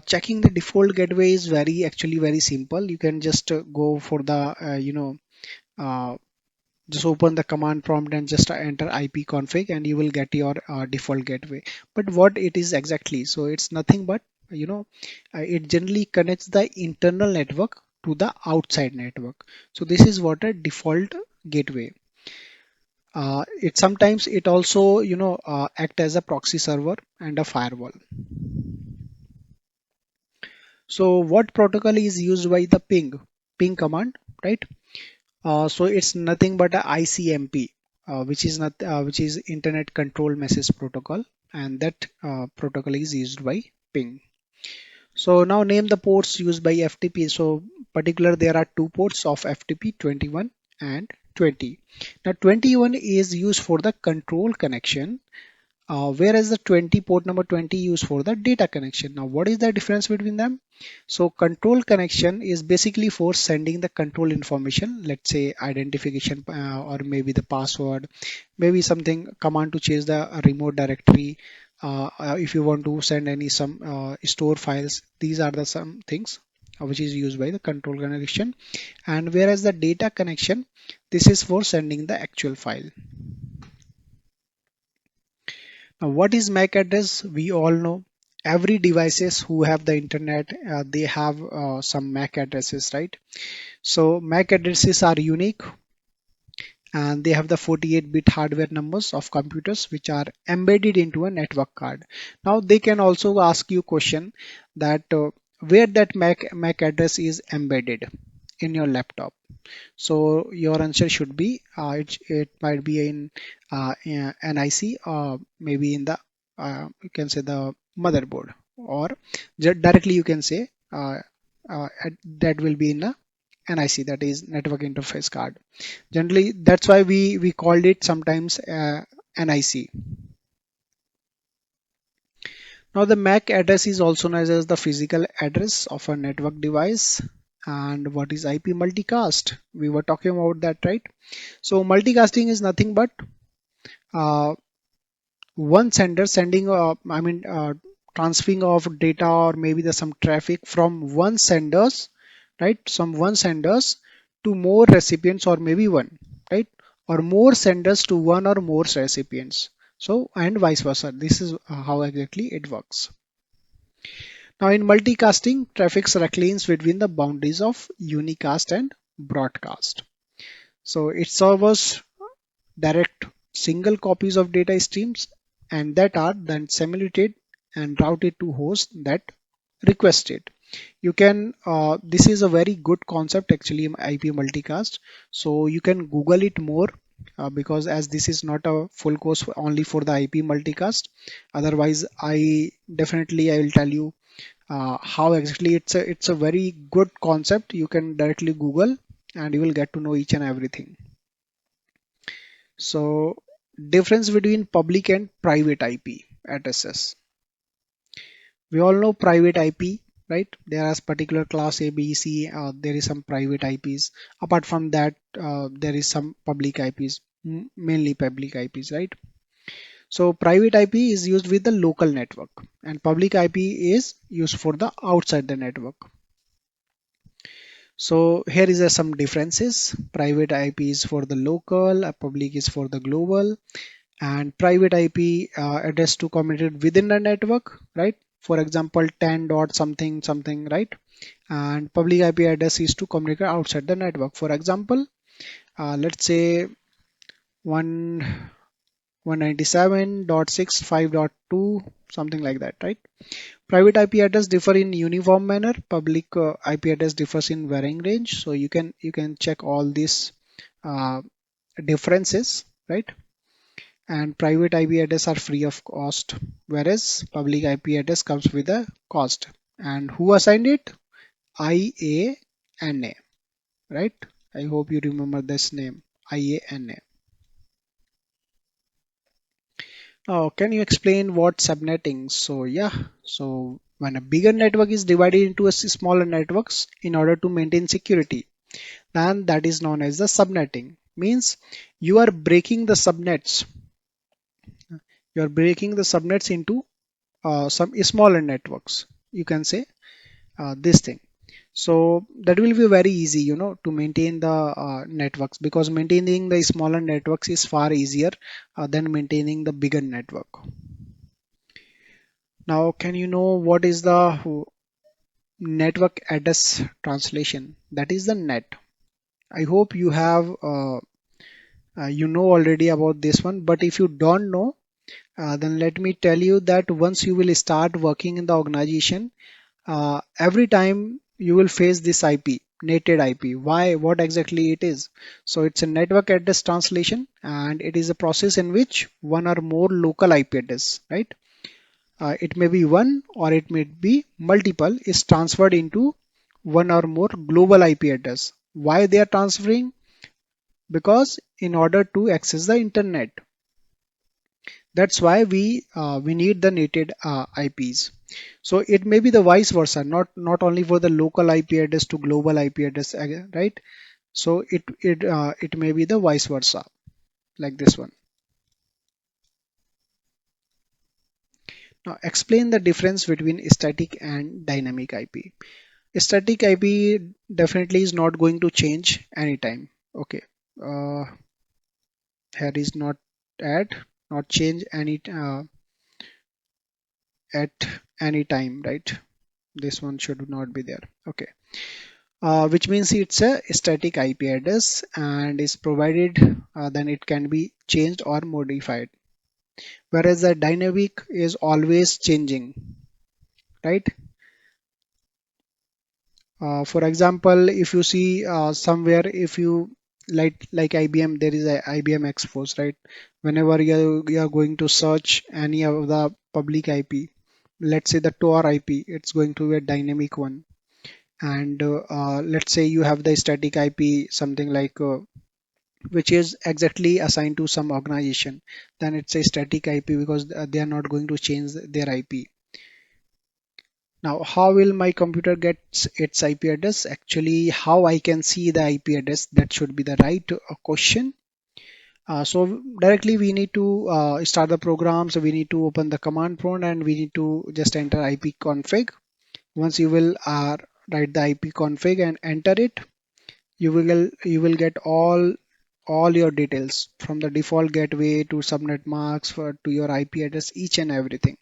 checking the default gateway is actually very simple. You can just go for the, uh, just open the command prompt and just enter ipconfig, and you will get your default gateway. But what it is exactly? So, it's nothing but, it generally connects the internal network to the outside network. So, this is what a default gateway. It sometimes it also, act as a proxy server and a firewall. So what protocol is used by the ping command, right? So it's nothing but a ICMP, which is Internet Control Message Protocol, and that protocol is used by ping. So now name the ports used by FTP. So particular there are two ports of FTP, 21 and 20. Now 21 is used for the control connection, whereas the 20 port number 20 used for the data connection. Now what is the difference between them? So control connection is basically for sending the control information, let's say identification, or maybe the password, maybe something command to change the remote directory, if you want to send any some store files. These are the some things which is used by the control connection. And whereas the data connection, this is for sending the actual file. Now, what is MAC address? We all know every devices who have the internet, they have some MAC addresses, right? So MAC addresses are unique, and they have the 48-bit hardware numbers of computers which are embedded into a network card. Now they can also ask you question that where that MAC address is embedded in your laptop. So your answer should be it might be in NIC, or maybe in the you can say the motherboard, or directly you can say that will be in the NIC, that is network interface card. Generally, that's why we called it sometimes NIC. Now the MAC address is also known as the physical address of a network device. And what is IP multicast? We were talking about that, right? So multicasting is nothing but uh, one sender sending, transferring of data, or maybe the some traffic from one senders, right? Some one senders to more recipients, or maybe one, right? Or more senders to one or more recipients. So, and vice versa. This is how exactly it works. Now in multicasting, traffic reclines between the boundaries of unicast and broadcast. So it serves direct single copies of data streams, and that are then simulated and routed to host that request it. You can this is a very good concept actually, IP multicast. So you can Google it more, because as this is not a full course only for the IP multicast. Otherwise, I will tell you how exactly it's a very good concept. You can directly Google, and you will get to know each and everything. So difference between public and private IP addresses. We all know private IP, right? There is particular class A, B, C. There is some private IPs. Apart from that, there is some public IPs, mainly public IPs, right? So private IP is used with the local network, and public IP is used for the outside the network. So here is some differences. Private IP is for the local, public is for the global, and private IP address to communicate within the network, right? for example 10 dot something something, right? And public IP address is to communicate outside the network. For example, let's say 1 197.65.2, something like that, right? Private IP address differ in uniform manner. Public IP address differs in varying range. So you can check all these uh, differences, right? And private IP address are free of cost, whereas public IP address comes with a cost. And who assigned it? IANA, right? I hope you remember this name, IANA. Oh, can you explain what subnetting? So yeah, so when a bigger network is divided into a smaller networks in order to maintain security, then that is known as the subnetting. Means you are breaking the subnets. You are breaking the subnets into some smaller networks. You can say this thing. So that will be very easy, to maintain the networks, because maintaining the smaller networks is far easier than maintaining the bigger network. Now, can you know what is the network address translation? That is the net. I hope you have you know already about this one, but if you don't know, then let me tell you that once you will start working in the organization, every time you will face this IP, nated IP. Why? What exactly it is? So it's a network address translation, and it is a process in which one or more local IP address, right? It may be one or it may be multiple, is transferred into one or more global IP address. Why they are transferring? Because in order to access the internet. That's why we need the nated IPs. So it may be the vice versa, not only for the local IP address to global IP address, right? So it may be the vice versa, like this one. Now explain the difference between static and dynamic IP. Static IP definitely is not going to change anytime. Okay, uh, here is not add, not change any at any time, right? This one should not be there. Okay, which means it's a static IP address and is provided, then it can be changed or modified. Whereas the dynamic is always changing, right? For example, if you see somewhere, if you like IBM, there is a IBM Expose, right? Whenever you are going to search any of the public IP, let's say the Tor IP, it's going to be a dynamic one. And let's say you have the static IP, something like which is exactly assigned to some organization, then it's a static IP because they are not going to change their IP. Now, how will my computer get its IP address? Actually, how I can see the IP address, that should be the right question. So directly we need to start the program. So we need to open the command prompt and we need to just enter IP config. Once you will write the IP config and enter it, you will get all your details from the default gateway to subnet marks to your IP address, each and everything.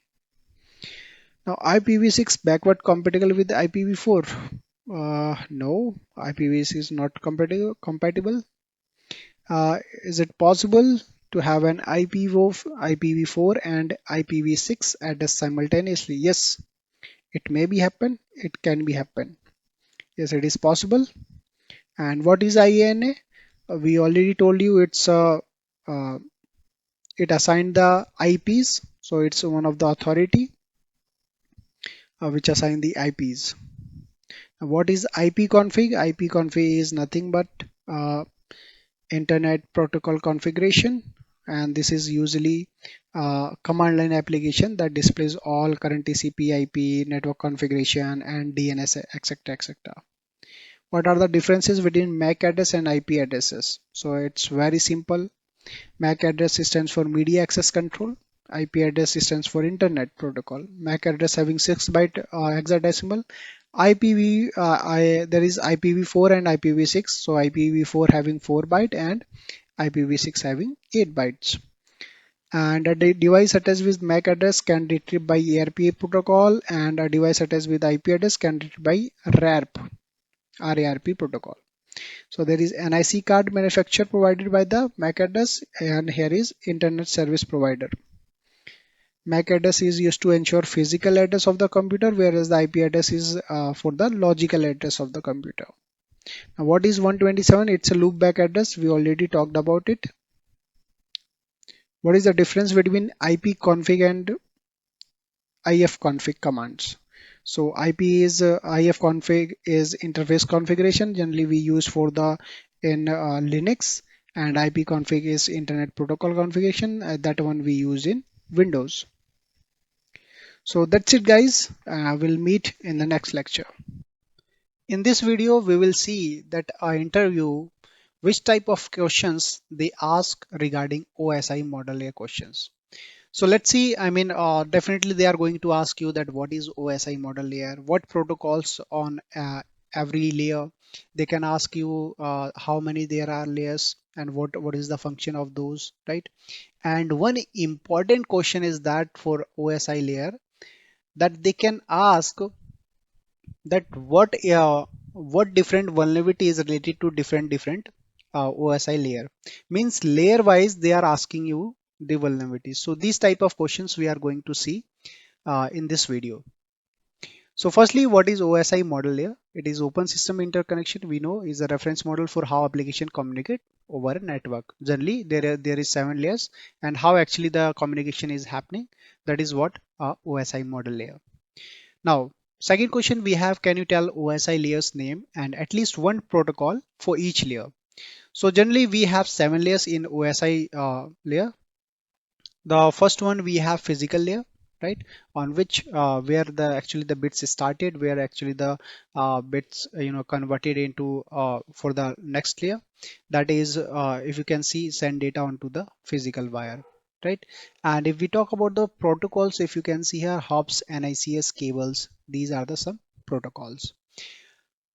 Now IPv6 backward compatible with IPv4? No, IPv6 is not compatible. Is it possible to have an IPv4 and IPv6 address simultaneously? Yes, it may be happen. It can be happen. Yes, it is possible. And what is IANA? We already told you uh, it assigned the IPs, so it's one of the authority which assign the IPs. Now, what is IP config? IP config is nothing but uh, internet protocol configuration, and this is usually command line application that displays all current TCP, IP, network configuration, and DNS, etc., etc. What are the differences between MAC address and IP addresses? So it's very simple. MAC address stands for media access control. IP address stands for internet protocol. MAC address having 6-byte hexadecimal. There is IPv4 and IPv6. So IPv4 having 4 byte and IPv6 having 8 bytes. And a device attached with MAC address can retrieve by ARPA protocol, and a device attached with IP address can retrieve by RARP protocol. So there is an IC card manufacturer provided by the MAC address, and here is internet service provider. MAC address is used to ensure physical address of the computer, whereas the IP address is for the logical address of the computer. Now, what is 127? It's a loopback address. We already talked about it. What is the difference between ipconfig and ifconfig commands? So ifconfig is interface configuration. Generally, we use for the in Linux, and ipconfig is internet protocol configuration. That one we use in Windows. So that's it, guys. We'll meet in the next lecture. In this video, we will see that I interview which type of questions they ask regarding OSI model layer questions. So let's see, definitely they are going to ask you that what is OSI model layer, what protocols on every layer. They can ask you how many there are layers and what is the function of those, right? And one important question is that for OSI layer, that they can ask that what different vulnerability is related to different OSI layer. Means layer wise they are asking you the vulnerabilities. So these type of questions we are going to see in this video. So firstly, what is OSI model layer? It is open system interconnection. We know is a reference model for how application communicate over a network. Generally, there is 7 layers, and how actually the communication is happening. That is what OSI model layer. Now, second question we have, can you tell OSI layers name and at least one protocol for each layer? So generally we have 7 layers in OSI layer. The first one we have physical layer, right? On which where the actually the bits started, where actually the bits converted into for the next layer. That is, if you can see, send data onto the physical wire, right? And if we talk about the protocols, if you can see here, hops, NICS, cables, these are the some protocols.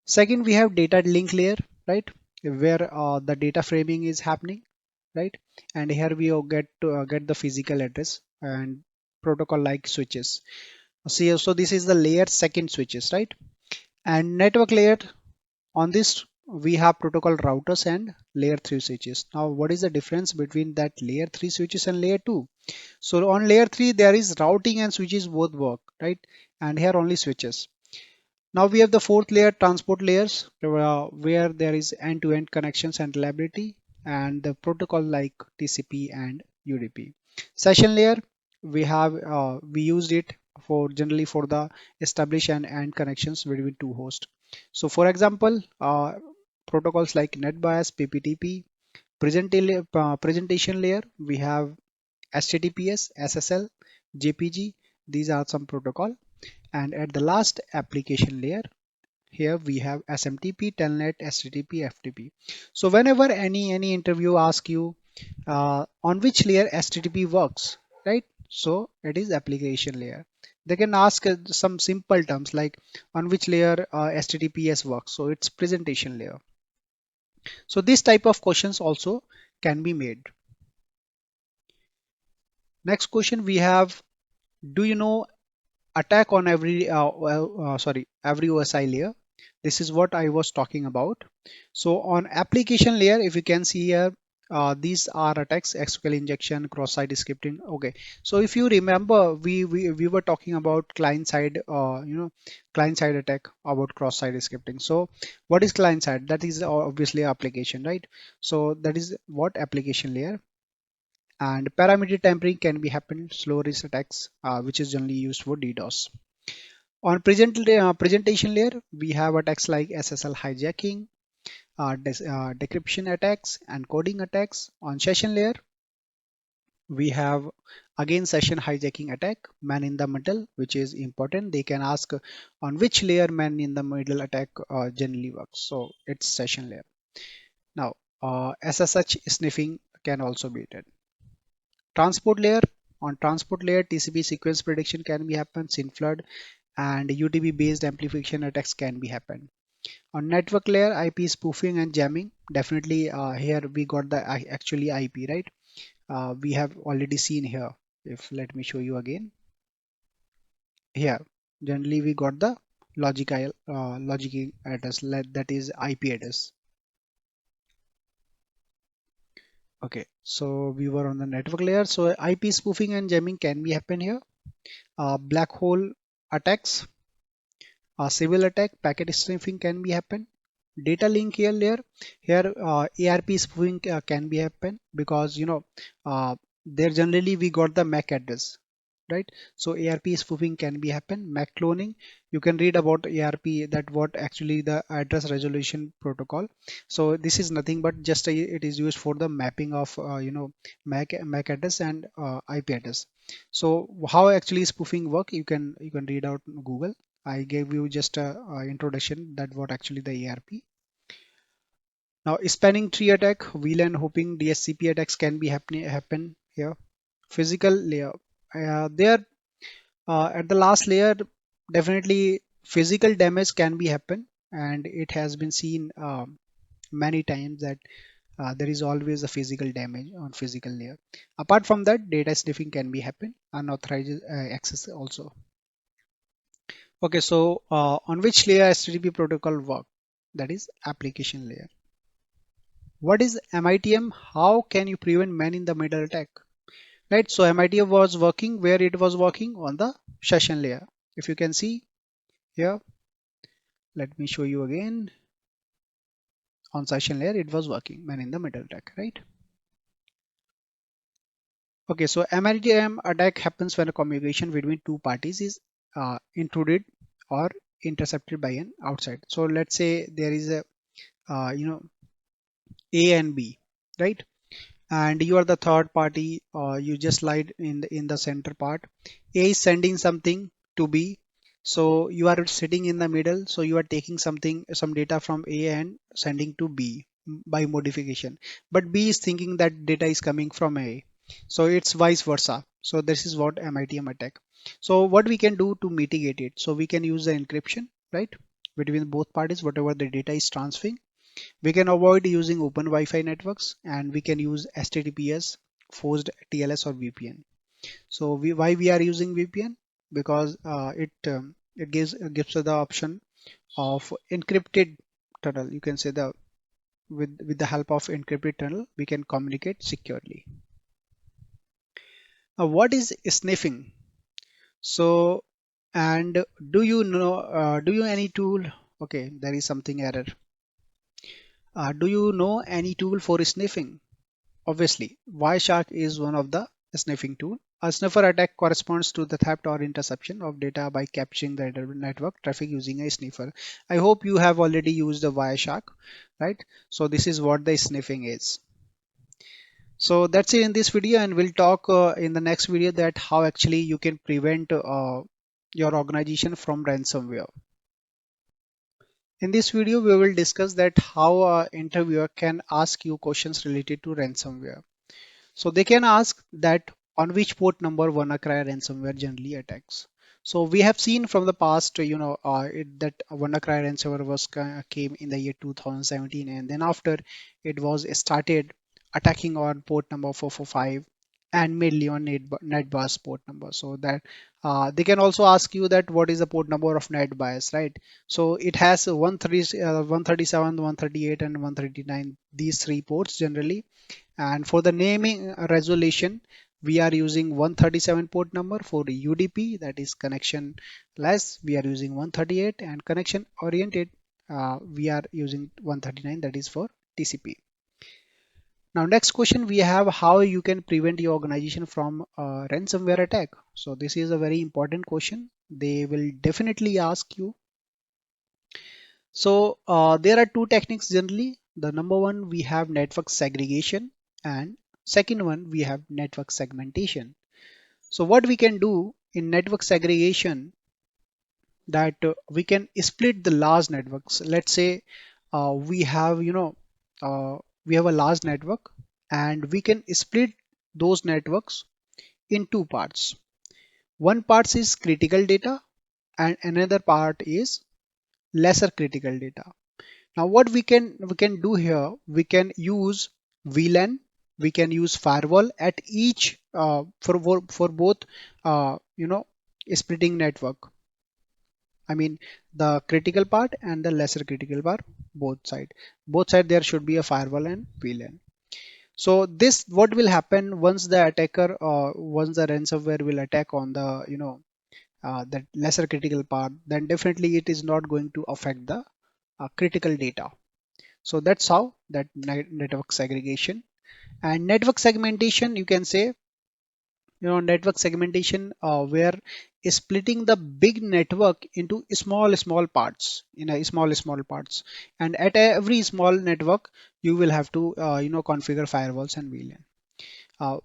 Second, we have data link layer, right? Where the data framing is happening, right? And here we get to get the physical address and protocol like switches. See, so this is the layer second switches, right? And network layer, on this we have protocol routers and layer 3 switches. Now what is the difference between that layer 3 switches and layer 2? So on layer 3 there is routing and switches both work, right? And here only switches. Now we have the fourth layer, transport layers, where there is end-to-end connections and reliability, and the protocol like TCP and UDP. Session layer, we used it for generally for the establish and end connections between two hosts. So for example, protocols like NetBIOS, PPTP, presentation layer, we have HTTPS, SSL, JPG. These are some protocol. And at the last application layer, here we have SMTP, Telnet, HTTP, FTP. So whenever any interview asks you on which layer HTTP works, right? So it is application layer. They can ask some simple terms like on which layer HTTPS works. So it's presentation layer. So this type of questions also can be made. Next question we have, do you know attack on every every OSI layer? This is what I was talking about. So on application layer, if you can see here, these are attacks: SQL injection, cross-site scripting. Okay, so if you remember, we were talking about client side, client side attack about cross-site scripting. So what is client side? That is obviously application, right? So that is what application layer. And parameter tampering can be happen, slow risk attacks, which is generally used for DDoS. On presentation layer, we have attacks like SSL hijacking, decryption attacks, and coding attacks. On session layer, we have again session hijacking attack, man in the middle, which is important. They can ask on which layer man in the middle attack generally works. So it's session layer. Now, SSH sniffing can also be done. Transport layer, on transport layer, TCP sequence prediction can be happen, SYN flood, and UDP based amplification attacks can be happen. On network layer, IP spoofing and jamming, definitely here we got the actually IP, right? we have already seen here. If let me show you again here, generally we got the logic address, that is IP address. Okay, so we were on the network layer. So IP spoofing and jamming can be happen here. Black hole attacks, civil attack, packet sniffing can be happen. Data link here ARP spoofing can be happen, because there generally we got the MAC address, right? So ARP spoofing can be happen. MAC cloning, you can read about ARP, that what actually the address resolution protocol. So this is nothing but just it is used for the mapping of MAC address and IP address. So how actually spoofing work, you can read out in Google. I gave you just a introduction that what actually the ARP. Now spanning tree attack, VLAN hopping, DSCP attacks can be happen here. Physical layer, there at the last layer, definitely physical damage can be happen, and it has been seen many times that there is always a physical damage on physical layer. Apart from that, data sniffing can be happen, unauthorized access also. Okay, so on which layer HTTP protocol work? That is application layer. What is MITM? How can you prevent man in the middle attack? Right, so MITM was working where it was working on the session layer. If you can see here, let me show you again. On session layer, it was working man in the middle attack, right? Okay, so MITM attack happens when a communication between two parties is intruded or intercepted by an outside. So let's say there is a A and B, right? And you are the third party, you just lied in the center part. A is sending something to B, so you are sitting in the middle, so you are taking some data from A and sending to B by modification, but B is thinking that data is coming from A, so it's vice versa. So this is what MITM attack. So what we can do to mitigate it, so we can use the encryption, right, between both parties, whatever the data is transferring. We can avoid using open Wi-Fi networks, and we can use HTTPS, forced TLS or VPN. So why we are using VPN? Because it gives us the option of encrypted tunnel. You can say the with the help of encrypted tunnel, we can communicate securely. What is sniffing? So, and do you any tool? Okay, there is something error. Do you know any tool for sniffing? Obviously, Wireshark is one of the sniffing tool. A sniffer attack corresponds to the theft or interception of data by capturing the network traffic using a sniffer. I hope you have already used the Wireshark, right? So this is what the sniffing is. So that's it in this video, and we'll talk in the next video that how actually you can prevent your organization from ransomware. In this video, we will discuss that how a interviewer can ask you questions related to ransomware. So they can ask that on which port number WannaCry ransomware generally attacks. So we have seen from the past, that WannaCry ransomware came in the year 2017, and then after it was started attacking on port number 445 and mainly on NetBIOS port number. So that they can also ask you that what is the port number of NetBIOS, right? So it has 137, 138, and 139. These three ports generally, and for the naming resolution, we are using 137 port number. For UDP, that is connection less, we are using 138, and connection oriented, we are using 139, that is for TCP. Now next question we have, how you can prevent your organization from ransomware attack. So this is a very important question. They will definitely ask you. So there are two techniques generally. The number one, we have network segregation, and second one, we have network segmentation. So what we can do in network segregation, that we can split the large networks. Let's say we have we have a large network, and we can split those networks in two parts. One part is critical data, and another part is lesser critical data. Now what we can do here, we can use VLAN we can use firewall at each for both splitting network. I mean the critical part and the lesser critical part, both side there should be a firewall and VLAN. So this what will happen once the attacker once the ransomware will attack on the that lesser critical part, then definitely it is not going to affect the critical data. So that's how that network segregation and network segmentation, you can say, network segmentation where splitting the big network into small parts, in a small parts, and at every small network you will have to configure firewalls and VLAN.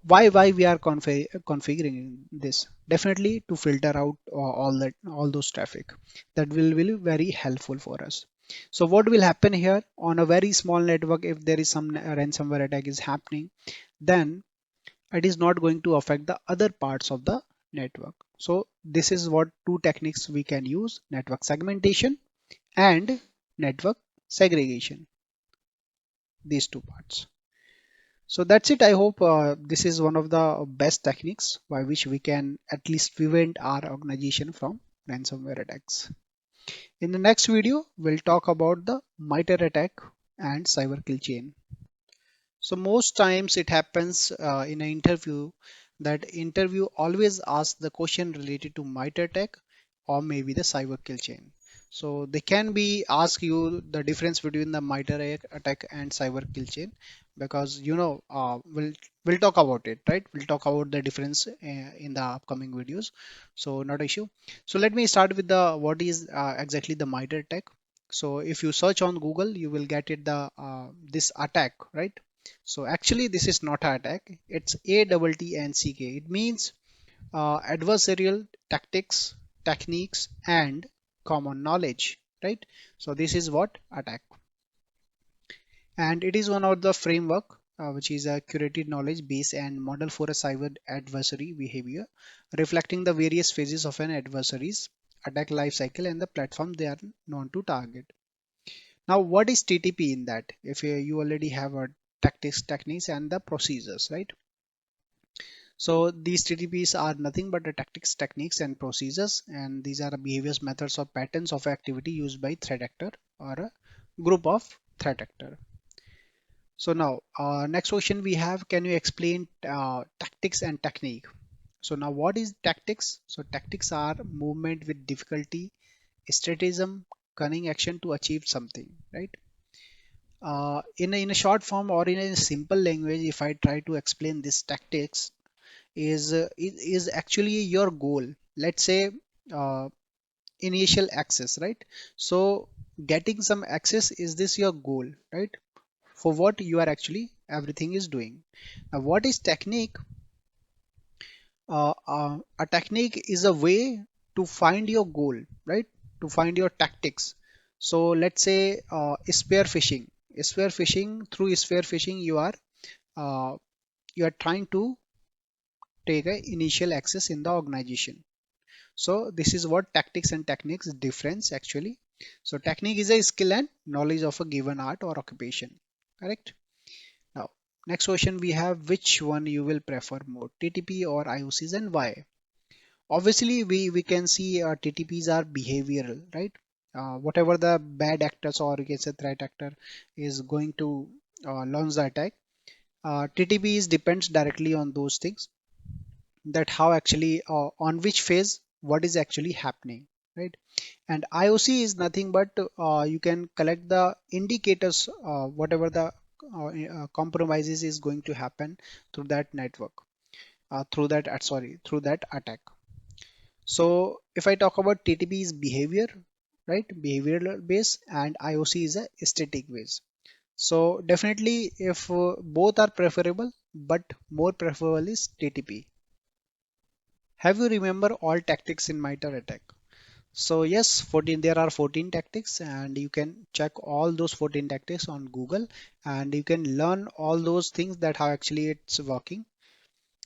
Why we are configuring this? Definitely to filter out all those traffic. That will be very helpful for us. So what will happen here on a very small network, if there is some ransomware attack is happening, then it is not going to affect the other parts of the network. So this is what two techniques we can use: network segmentation and network segregation, these two parts. So that's it. I hope this is one of the best techniques by which we can at least prevent our organization from ransomware attacks. In the next video, we'll talk about the MITRE attack and cyber kill chain. So most times it happens in an interview that interview always asks the question related to MITRE attack or maybe the cyber kill chain. So they can be ask you the difference between the MITRE attack and cyber kill chain, because we'll talk about it, right? We'll talk about the difference in the upcoming videos. So not issue. So let me start with the what is exactly the MITRE attack. So if you search on Google, you will get it the this attack, right? So actually this is not an attack, it's ATT&CK. It means adversarial tactics, techniques and common knowledge, right? So this is what attack. And it is one of the framework which is a curated knowledge base and model for a cyber adversary behavior, reflecting the various phases of an adversary's attack life cycle and the platform they are known to target. Now, what is TTP in that? If you already have a tactics, techniques, and the procedures, right? So these TTPs are nothing but the tactics, techniques, and procedures, and these are the behaviors, methods, or patterns of activity used by threat actor or a group of threat actor. So now, next question we have: can you explain tactics and technique? So now, what is tactics? So tactics are movement with difficulty, strategism, cunning action to achieve something, right? In a short form or in a simple language, if I try to explain this tactics, is actually your goal. Let's say uh, initial access, right? So getting some access, is this your goal, right? For what you are actually everything is doing. Now what is technique? A technique is a way to find your goal, right? To find your tactics. So let's say spear phishing. Through spear phishing, uh, you are trying to take a initial access in the organization. So this is what tactics and techniques difference actually. So technique is a skill and knowledge of a given art or occupation, correct? Now, next question we have: which one you will prefer more, TTP or IOCs, and why? Obviously, we can see TTPs are behavioral, right? Whatever the bad actors or you can say threat actor is going to launch the attack, TTPs depends directly on those things, that how actually on which phase what is actually happening, right? And IOC is nothing but you can collect the indicators whatever the compromises is going to happen through that network, through that attack. So if I talk about TTP is behavior, right? Behavioral base, and IOC is a static base. So definitely if both are preferable, but more preferable is TTP. Have you remember all tactics in MITRE attack? So yes, 14, there are 14 tactics and you can check all those 14 tactics on Google and you can learn all those things that how actually it's working,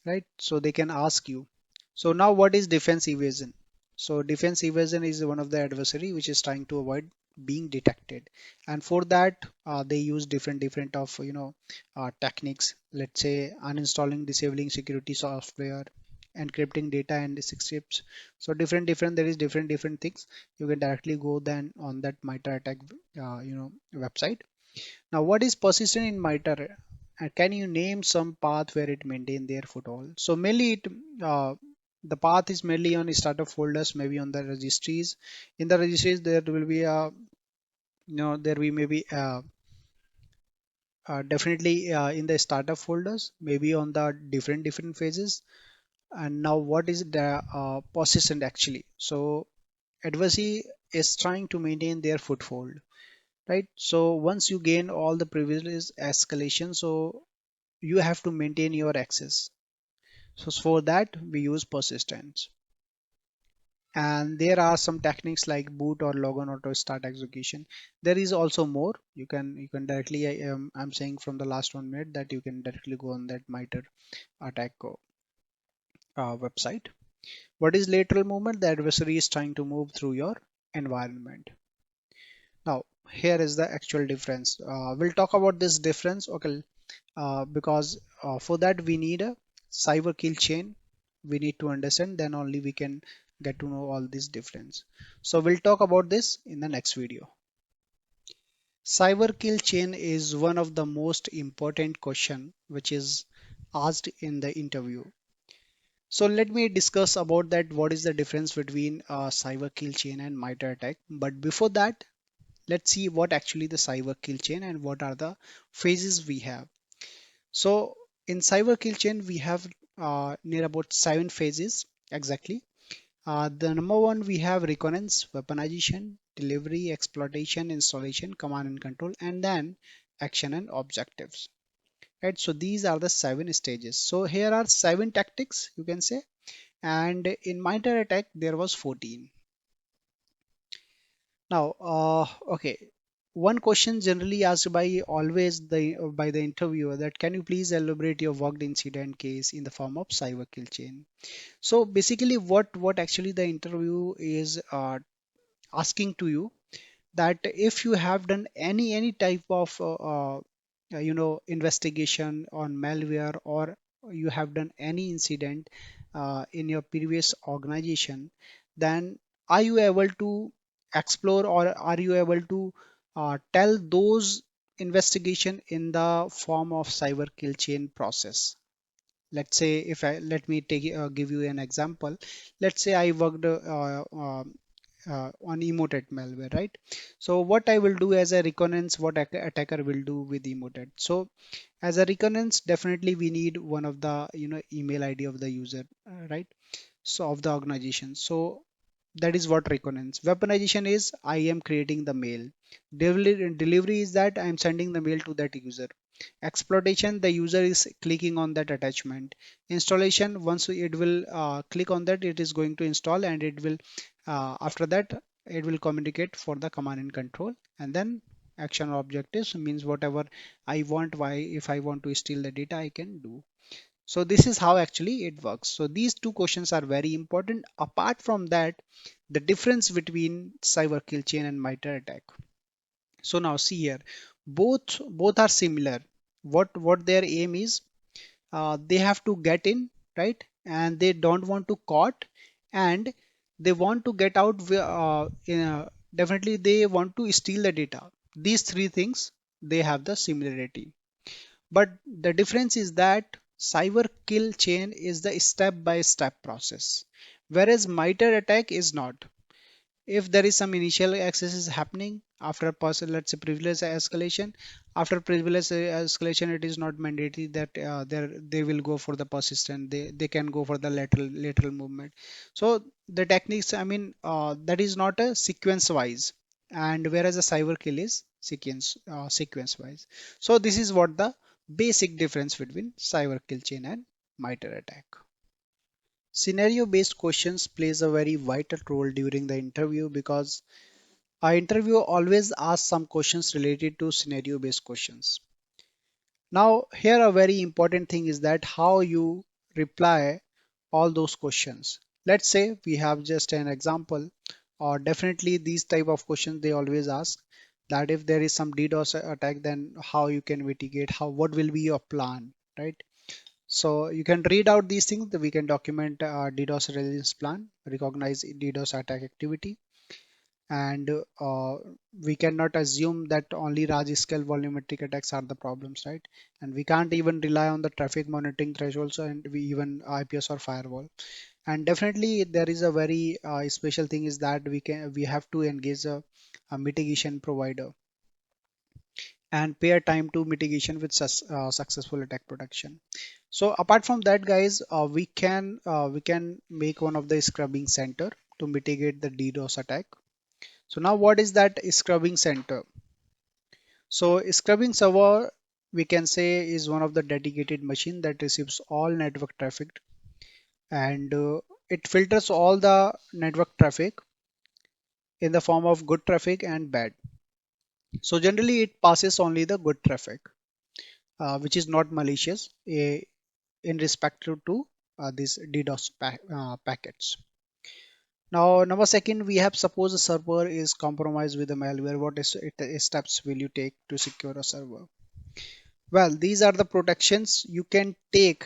right? So they can ask you. So now what is defense evasion? So defense evasion is one of the adversary which is trying to avoid being detected. And for that they use different of techniques. Let's say uninstalling, disabling security software, encrypting data and scripts. So different there is different things. You can directly go then on that MITRE attack website. Now what is persistent in MITRE? Can you name some path where it maintain their foothold? So mainly the path is mainly on startup folders, maybe on the registries. In the registries there will be a there we may be definitely in the startup folders, maybe on the different phases. And now what is the persistent actually? So adversary is trying to maintain their foothold, right? So once you gain all the privilege escalation, so you have to maintain your access. So for that we use persistence. And there are some techniques like boot or logon auto start execution. There is also more. You can directly I'm saying from the last 1 minute that you can directly go on that MITRE attack website. What is lateral movement? The adversary is trying to move through your environment. Now here is the actual difference. We'll talk about this difference, okay? Because for that we need a cyber kill chain. We need to understand, then only we can get to know all this difference. So we'll talk about this in the next video. Cyber kill chain is one of the most important question which is asked in the interview. So let me discuss about that, what is the difference between cyber kill chain and MITRE attack. But before that, let's see what actually the cyber kill chain and what are the phases we have. So in cyber kill chain, we have near about 7 phases exactly. The number one, we have reconnaissance, weaponization, delivery, exploitation, installation, command and control, and then action and objectives. Right. So these are the 7 stages. So here are 7 tactics, you can say, and in MITRE attack there was 14. Now, okay. One question generally asked by always by the interviewer, that can you please elaborate your worked incident case in the form of cyber kill chain. So basically, what actually the interview is asking to you, that if you have done any type of investigation on malware, or you have done any incident in your previous organization, then are you able to explore, or are you able to tell those investigation in the form of cyber kill chain process. Let's say, if I let me take give you an example. Let's say I worked on emotet malware, right? So what I will do as a reconnaissance, what attacker will do with emotet. So as a reconnaissance, definitely we need one of the email ID of the user, right? So of the organization. So that is what reconnaissance. Weaponization is I am creating the mail. Delivery is that I am sending the mail to that user. Exploitation, the user is clicking on that attachment. Installation, once it will click on that, it is going to install, and it will after that it will communicate for the command and control. And then action objectives means whatever I want. Why, if I want to steal the data, I can do. So this is how actually it works. So these two questions are very important. Apart from that, the difference between cyber kill chain and MITRE attack. So now see here, both are similar. What their aim is, they have to get in, right? And they don't want to caught, and they want to get out. Definitely they want to steal the data. These three things, they have the similarity. But the difference is that cyber kill chain is the step-by-step process, whereas MITRE attack is not. If there is some initial access is happening after person, let's say privilege escalation, after privilege escalation, it is not mandatory that they will go for the persistent. They can go for the lateral movement. So the techniques, I mean, that is not a sequence wise, and whereas a cyber kill is sequence wise. So this is what the basic difference between cyber kill chain and MITRE attack. Scenario based questions plays a very vital role during the interview, because our interviewer always asks some questions related to scenario based questions. Now here a very important thing is that how you reply all those questions. Let's say we have just an example or definitely these type of questions they always ask, that if there is some DDoS attack, then how you can mitigate, how, what will be your plan, right? So you can read out these things that we can document DDoS resilience plan, recognize DDoS attack activity, and we cannot assume that only large scale volumetric attacks are the problems, right? And we can't even rely on the traffic monitoring thresholds and we even IPS or firewall. And definitely there is a very special thing is that we have to engage a mitigation provider and pair time to mitigation with successful attack protection. So apart from that, guys, we can make one of the scrubbing center to mitigate the DDoS attack. So now what is that scrubbing center? So scrubbing server, we can say, is one of the dedicated machine that receives all network traffic, and it filters all the network traffic in the form of good traffic and bad. So generally it passes only the good traffic, which is not malicious in respect to these DDoS packets. Now, number second, we have suppose a server is compromised with a malware. What steps will you take to secure a server? Well, these are the protections you can take,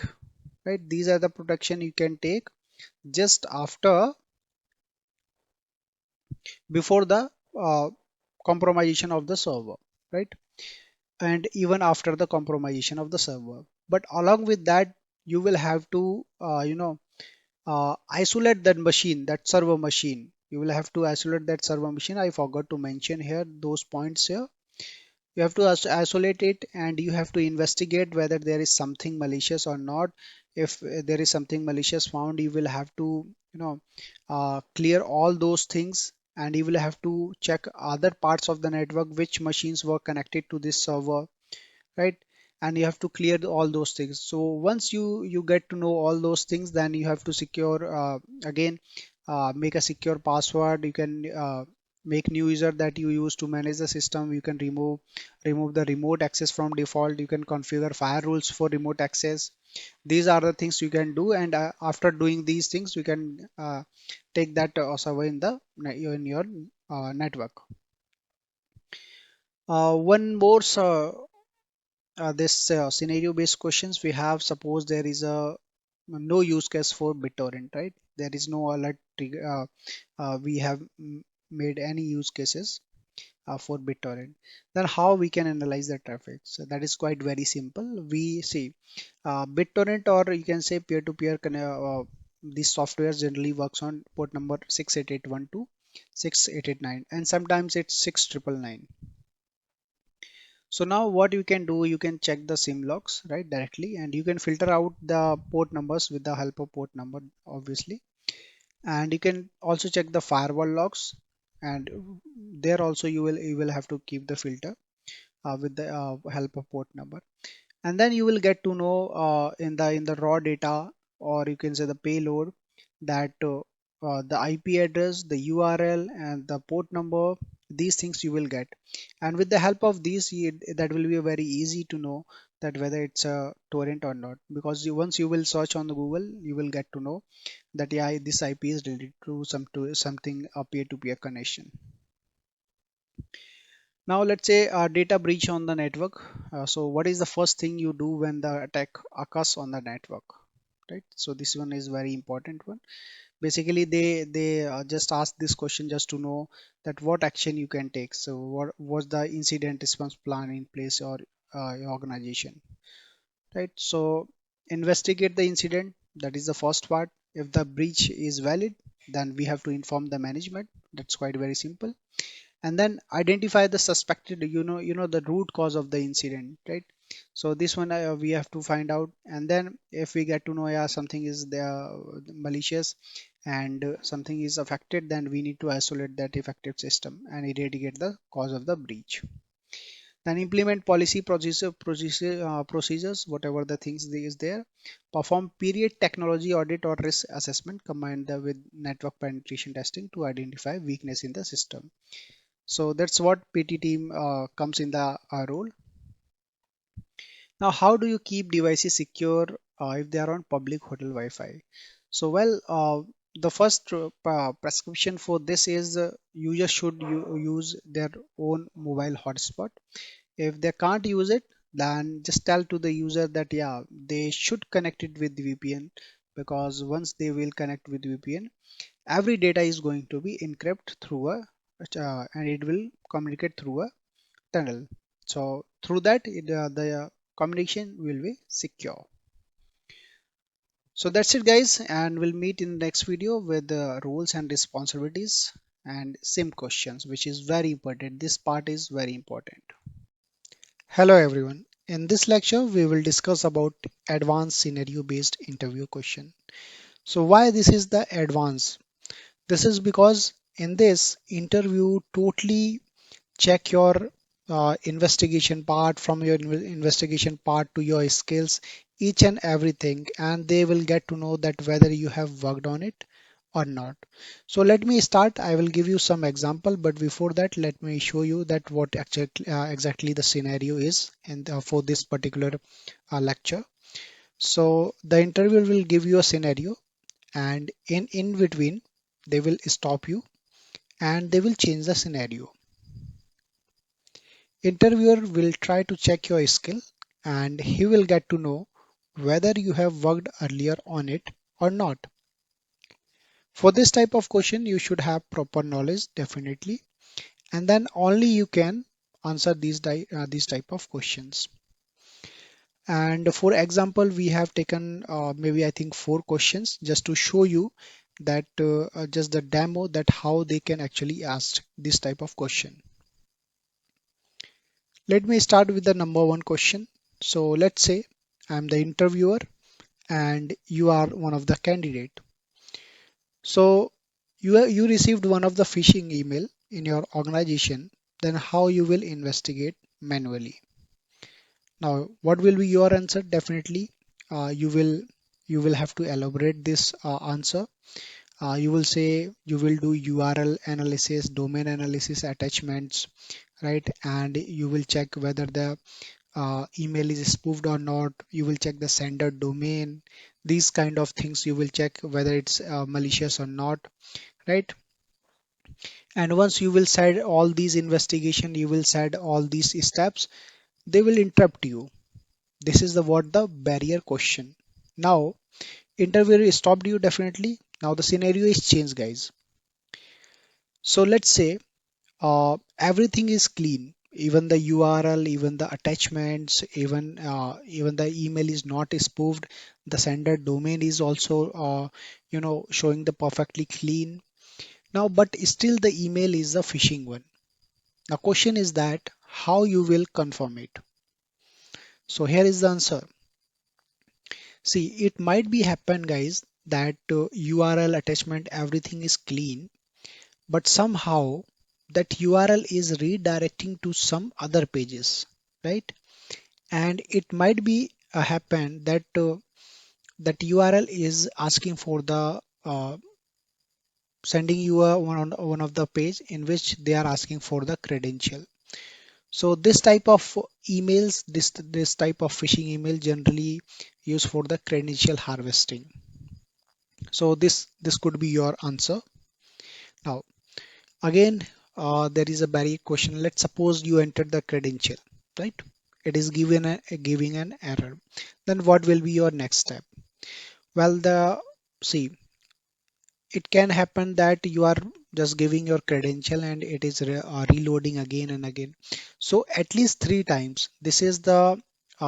right? These are the protection you can take just after, before the compromisation of the server, right? And even after the compromisation of the server. But along with that, you will have to, isolate that machine, that server machine. You will have to isolate that server machine. I forgot to mention here those points here. You have to isolate it, and you have to investigate whether there is something malicious or not. If there is something malicious found, you will have to, clear all those things, and you will have to check other parts of the network, which machines were connected to this server, right? And you have to clear all those things. So once you get to know all those things, then you have to secure, again, make a secure password. You can make new user that you use to manage the system. You can remove the remote access from default. You can configure fire rules for remote access. These are the things you can do, and after doing these things, you can take that server in your network. One more this scenario based questions we have. Suppose there is a no use case for BitTorrent, right? There is no alert we have made any use cases for BitTorrent. Then how we can analyze the traffic? So that is quite very simple. We see BitTorrent, or you can say peer-to-peer these softwares generally works on port number 68812, 6889, and sometimes it's 6999. So now what you can do, you can check the sim logs, right, directly, and you can filter out the port numbers with the help of port number, obviously. And you can also check the firewall logs, and there also you will have to keep the filter with the help of port number. And then you will get to know in the raw data, or you can say the payload, that the IP address, the URL, and the port number. These things you will get, and with the help of these, that will be very easy to know that whether it's a torrent or not, because once you will search on the Google, you will get to know that yeah, this IP is related to something, a peer-to-peer connection. Now let's say a data breach on the network. So what is the first thing you do when the attack occurs on the network, right? So this one is very important one. Basically they just ask this question just to know that what action you can take. So what was the incident response plan in place, or your organization, right? So investigate the incident, that is the first part. If the breach is valid, then we have to inform the management. That's quite very simple. And then identify the suspected, the root cause of the incident, right? So this one we have to find out. And then if we get to know, yeah, something is there malicious, and something is affected, then we need to isolate that affected system and eradicate the cause of the breach. Then implement policy procedures, whatever the things is there. Perform period technology audit or risk assessment combined with network penetration testing to identify weakness in the system. So that's what PT team comes in the role. Now, how do you keep devices secure if they are on public hotel Wi-Fi? So, well, the first prescription for this is user should use their own mobile hotspot. If they can't use it, then just tell to the user that yeah, they should connect it with the VPN, because once they will connect with VPN, every data is going to be encrypted through a and it will communicate through a tunnel. So through that, the communication will be secure. So that's it guys, and we'll meet in the next video with the roles and responsibilities and sim questions, which is very important. This part is very important. Hello everyone. In this lecture, we will discuss about advanced scenario based interview question. So why this is the advanced? This is because in this interview totally check your investigation part, from your investigation part to your skills, each and everything, and they will get to know that whether you have worked on it or not. So let me start. I will give you some example, but before that let me show you that what actually exactly the scenario is, and for this particular lecture. So the interviewer will give you a scenario, and in between they will stop you and they will change the scenario. Interviewer will try to check your skill, and he will get to know whether you have worked earlier on it or not. For this type of question, you should have proper knowledge definitely, and then only you can answer these type of questions. And for example, we have taken maybe I think 4 questions just to show you that just the demo that how they can actually ask this type of question. Let me start with the number 1 question. So let's say I'm the interviewer and you are one of the candidate. So you received one of the phishing email in your organization, then how you will investigate manually. Now, what will be your answer? Definitely, you will have to elaborate this answer. You will say you will do URL analysis, domain analysis, attachments, right? And you will check whether the email is spoofed or not. You will check the sender domain. These kind of things you will check whether it's malicious or not, right? And once you will set all these investigation, you will set all these steps, they will interrupt you. This is the what the barrier question. Now interviewer stopped you definitely. Now the scenario is changed guys. So let's say everything is clean, even the URL, even the attachments, even the email is not spoofed, the sender domain is also showing the perfectly clean. Now but still the email is the phishing one. Now question is that how you will confirm it. So here is the answer. See, it might be happen guys that URL attachment everything is clean, but somehow that URL is redirecting to some other pages, right? And it might be happen that that URL is asking for the sending you one of the page in which they are asking for the credential. So this type of emails, this type of phishing email generally used for the credential harvesting. So this could be your answer. Now again, there is a barrier question. Let's suppose you entered the credential, right? It is giving an error. Then what will be your next step? Well, see, it can happen that you are just giving your credential and it is reloading again and again. So at least 3 times. This is the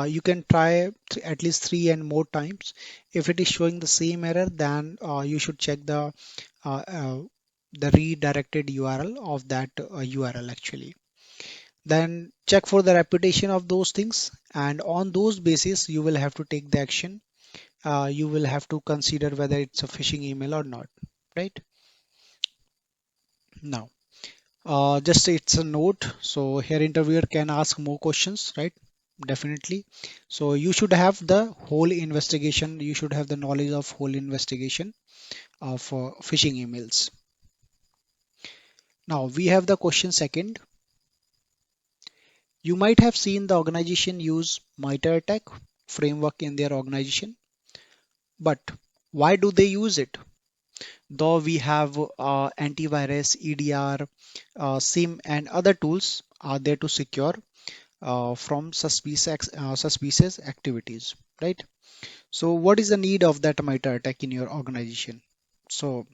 you can try at least 3 and more times. If it is showing the same error, then you should check uh, uh, the redirected URL of that URL actually. Then check for the reputation of those things, and on those basis you will have to take the action. You will have to consider whether it's a phishing email or not, right? Now just it's a note, so here interviewer can ask more questions, right? Definitely. So you should have the whole investigation, you should have the knowledge of whole investigation of phishing emails. Now we have the question second. You might have seen the organization use MITRE attack framework in their organization, but why do they use it? though we have antivirus, EDR, SIM, and other tools are there to secure from suspicious activities, right? So what is the need of that MITRE attack in your organization? So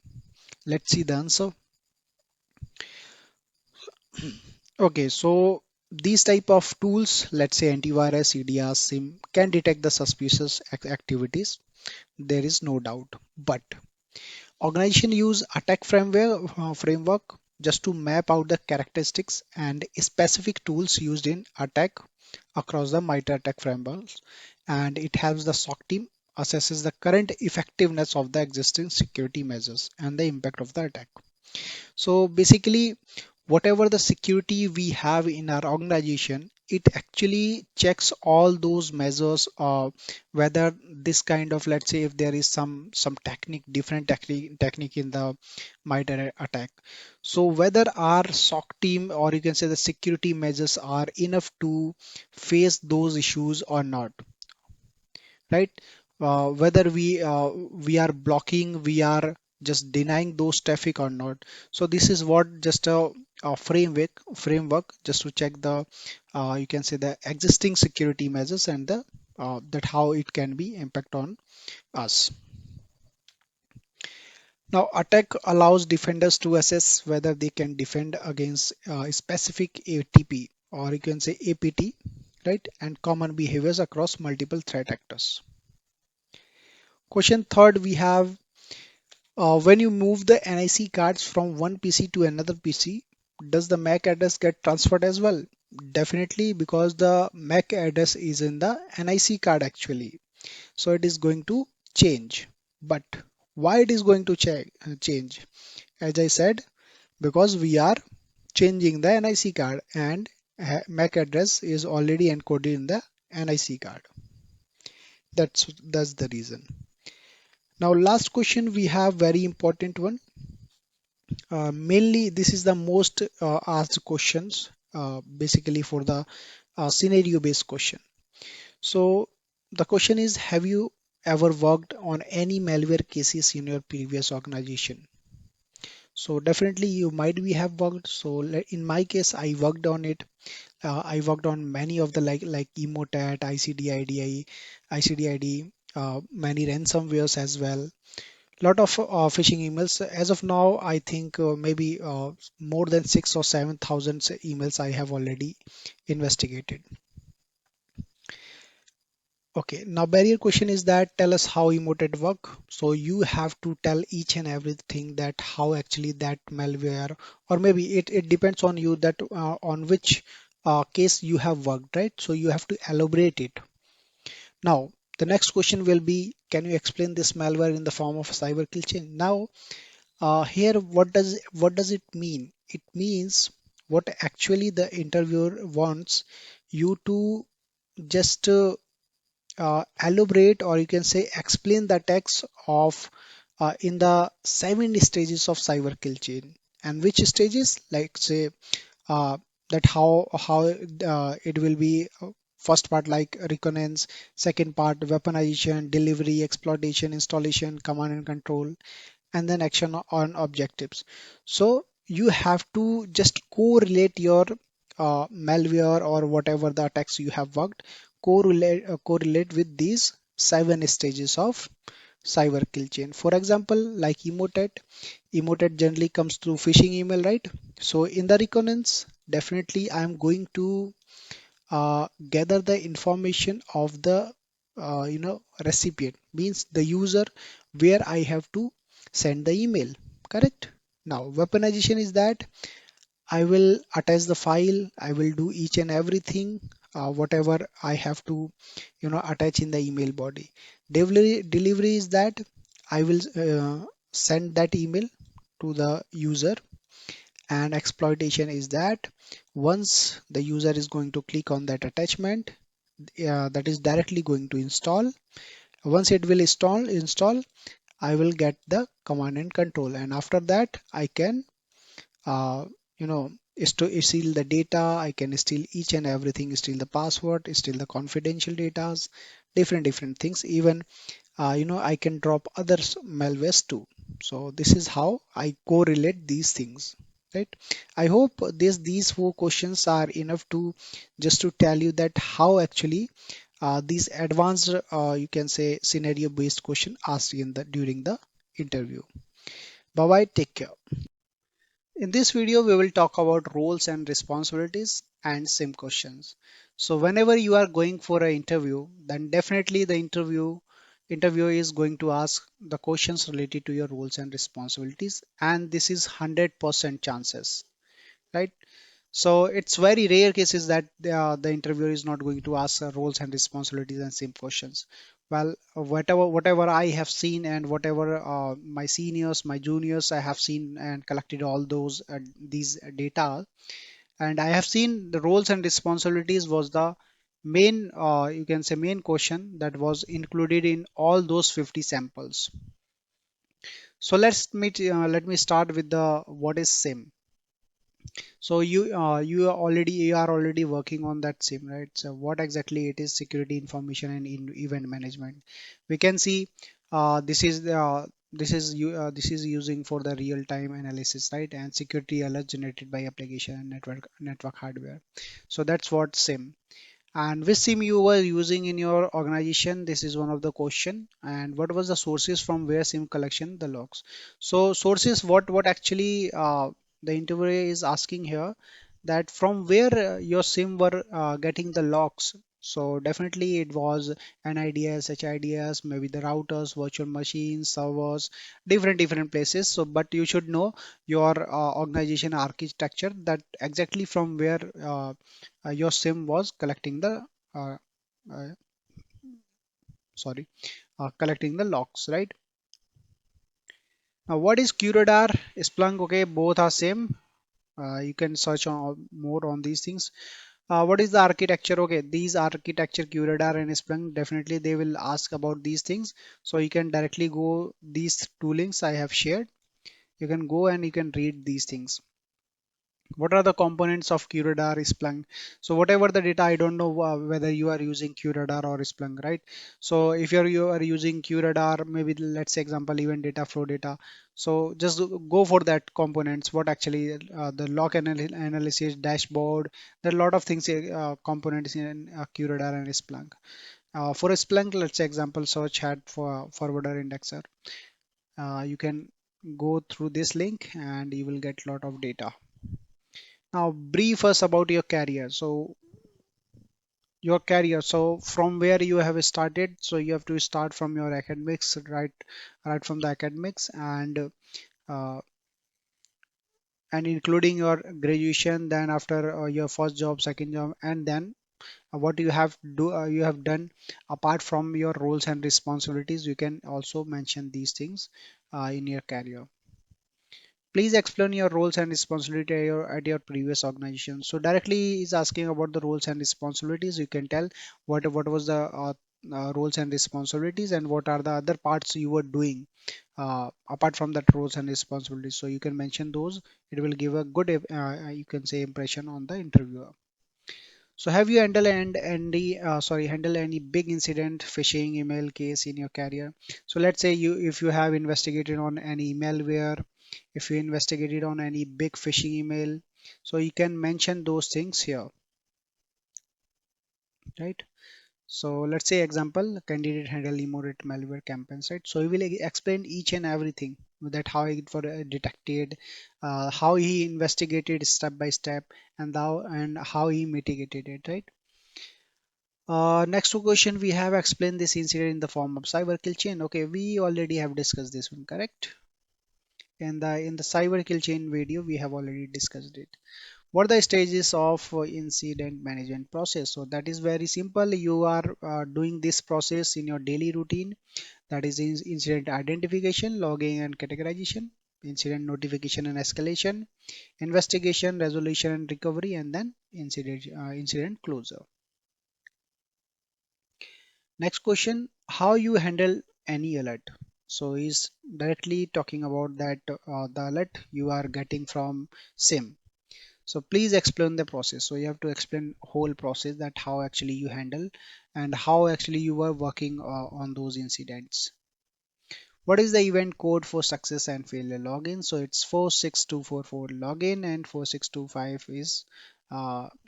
let's see the answer. Okay, so these type of tools, let's say antivirus, EDR, SIM, can detect the suspicious activities. There is no doubt. But organization use attack framework just to map out the characteristics and specific tools used in attack across the MITRE attack frameworks, and it helps the SOC team assesses the current effectiveness of the existing security measures and the impact of the attack. So basically, whatever the security we have in our organization, it actually checks all those measures, whether this kind of, let's say, if there is some technique, different technique in the MITRE attack. So whether our SOC team, or you can say the security measures, are enough to face those issues or not, right? Whether we are blocking, we are just denying those traffic or not. So this is what just a framework just to check the you can say the existing security measures and the that how it can be impact on us. Now attack allows defenders to assess whether they can defend against specific ATP, or you can say APT, right, and common behaviors across multiple threat actors. Question third, we have when you move the NIC cards from one PC to another PC, does the MAC address get transferred as well? Definitely, because the MAC address is in the NIC card actually. So it is going to change. But why it is going to change? As I said, because we are changing the NIC card, and MAC address is already encoded in the NIC card. That's the reason. Now last question, we have very important one. Mainly, this is the most asked questions, basically for the scenario-based question. So the question is, have you ever worked on any malware cases in your previous organization? So definitely you might be have worked. So in my case, I worked on it. I worked on many of the like Emotet, ICD-ID, many ransomwares as well. Lot of phishing emails. As of now, I think maybe more than 6 or 7 thousand emails I have already investigated. Okay, now barrier question is that tell us how emoted work. So you have to tell each and everything that how actually that malware, or maybe it depends on you that on which case you have worked, right? So you have to elaborate it. Now, the next question will be, can you explain this malware in the form of a cyber kill chain? Now, here, what does it mean? It means what actually the interviewer wants you to just elaborate, or you can say explain the text of in the 7 stages of cyber kill chain. And which stages? Like say that how it will be. First part like reconnaissance, second part weaponization, delivery, exploitation, installation, command and control, and then action on objectives. So you have to just correlate your malware or whatever the attacks you have worked, correlate with these 7 stages of cyber kill chain. For example, like Emotet generally comes through phishing email, right? So in the reconnaissance, definitely I am going to gather the information of the recipient, means the user, where I have to send the email, correct? Now weaponization is that I will attach the file, I will do each and everything whatever I have to attach in the email body. Delivery is that I will send that email to the user. And exploitation is that once the user is going to click on that attachment, that is directly going to install. Once it will install, I will get the command and control, and after that I can uh, you know steal the data. I can steal each and everything, steal the password, steal the confidential data, different things. Even I can drop other malwares too. So this is how I correlate these things, right? I hope these four questions are enough to just to tell you that how actually these advanced you can say scenario based question asked in the during the interview. Bye bye, take care. In this video, we will talk about roles and responsibilities and sim questions. So whenever you are going for an interview, then definitely the interviewer is going to ask the questions related to your roles and responsibilities, and this is 100% chances, right? So it's very rare cases that the interviewer is not going to ask roles and responsibilities and same questions. Well, whatever I have seen and whatever my seniors, my juniors, I have seen and collected all those these data, and I have seen the roles and responsibilities was the main you can say main question that was included in all those 50 samples. So let me start with the what is SIM. So you are already working on that sim, right? So what exactly it is security information and in event management. We can see this is using for the real time analysis, right? And security alerts generated by application and network hardware. So that's what sim. And which SIM you were using in your organization? This is one of the question. And what was the sources from where SIM collection the logs? So sources, what actually the interviewer is asking here, that from where your SIM were getting the logs. So definitely it was NIDS, HIDS, maybe the routers, virtual machines, servers, different places. So but you should know your organization architecture, that exactly from where your sim was collecting the uh, uh, collecting the logs, right? Now what is QRadar, Splunk? Okay, both are same. You can search on more on these things. What is the architecture? Okay, these architecture QRadar and Splunk, definitely they will ask about these things. So you can directly go these two links I have shared. You can go and you can read these things. What are the components of QRadar, Splunk? So whatever the data, I don't know whether you are using QRadar or Splunk, right? So if you are using QRadar, maybe let's say example event data, flow data. So just go for that components. What actually the log analysis dashboard. There are a lot of things components in QRadar and Splunk. For Splunk, let's say example search had for forwarder indexer. You can go through this link and you will get a lot of data. Now, brief us about your career. So, your career. So, from where you have started. So, you have to start from your academics, right from the academics, uh, and including your graduation. Then, after your first job, second job, and then what you have done apart from your roles and responsibilities. You can also mention these things in your career. Please explain your roles and responsibility at your previous organization. So directly is asking about the roles and responsibilities. You can tell what was the roles and responsibilities and what are the other parts you were doing apart from that roles and responsibilities. So you can mention those. It will give a good you can say impression on the interviewer. So have you handled any big incident, phishing, email case in your career? So let's say if you have investigated on any malware, if you investigated on any big phishing email, so you can mention those things here, right? So let's say example, candidate handle emote malware campaigns, right? So he will explain each and everything that how it for detected, how he investigated step by step, and how he mitigated it, right? Next question, we have explained this incident in the form of cyber kill chain. Okay, we already have discussed this one, correct? In the cyber kill chain video, we have already discussed it. What are the stages of incident management process? So that is very simple. You are doing this process in your daily routine. That is incident identification, logging and categorization, incident notification and escalation, investigation, resolution and recovery, and then incident closure. Next question, how you handle any alert? So is directly talking about that the alert you are getting from SIM. So please explain the process. So you have to explain whole process, that how actually you handle and how actually you were working on those incidents. What is the event code for success and failure login? So it's 46244 login, and 4625 is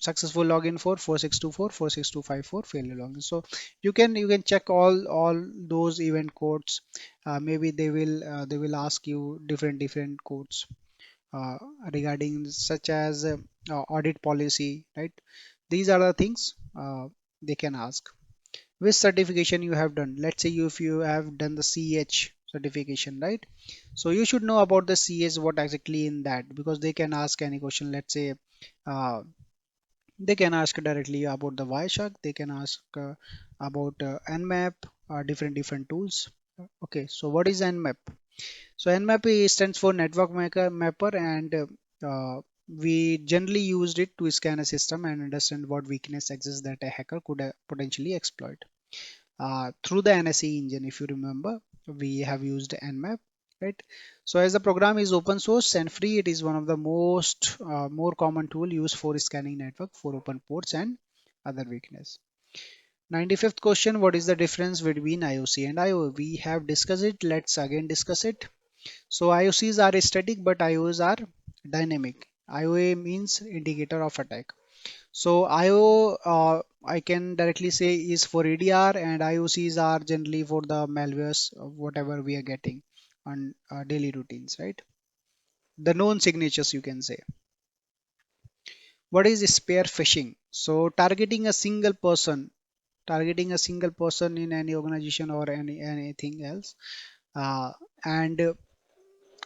successful login for 4624, 46254 failure login. So you can check all those event codes. Maybe they will ask you different codes uh, regarding such as audit policy, right? These are the things they can ask. Which certification you have done? Let's say if you have done the CH certification, right? So you should know about the CH, what exactly in that, because they can ask any question. Let's say uh, they can ask directly about the Wireshark. They can ask about Nmap, different tools. Okay, so what is Nmap? So Nmap stands for Network Mapper, and we generally used it to scan a system and understand what weakness exists that a hacker could potentially exploit. Through the NSE engine, if you remember, we have used Nmap, right? So as the program is open source and free, it is one of the most more common tool used for scanning network for open ports and other weakness. 95th question: what is the difference between IOC and IO? We have discussed it. Let's again discuss it. So IOCs are static, but IOs are dynamic. IOA means indicator of attack. So IO, I can directly say, is for EDR, and IOCs are generally for the malwares, whatever we are getting on daily routines, right? The known signatures, you can say. What is spear phishing? So targeting a single person in any organization or anything else, and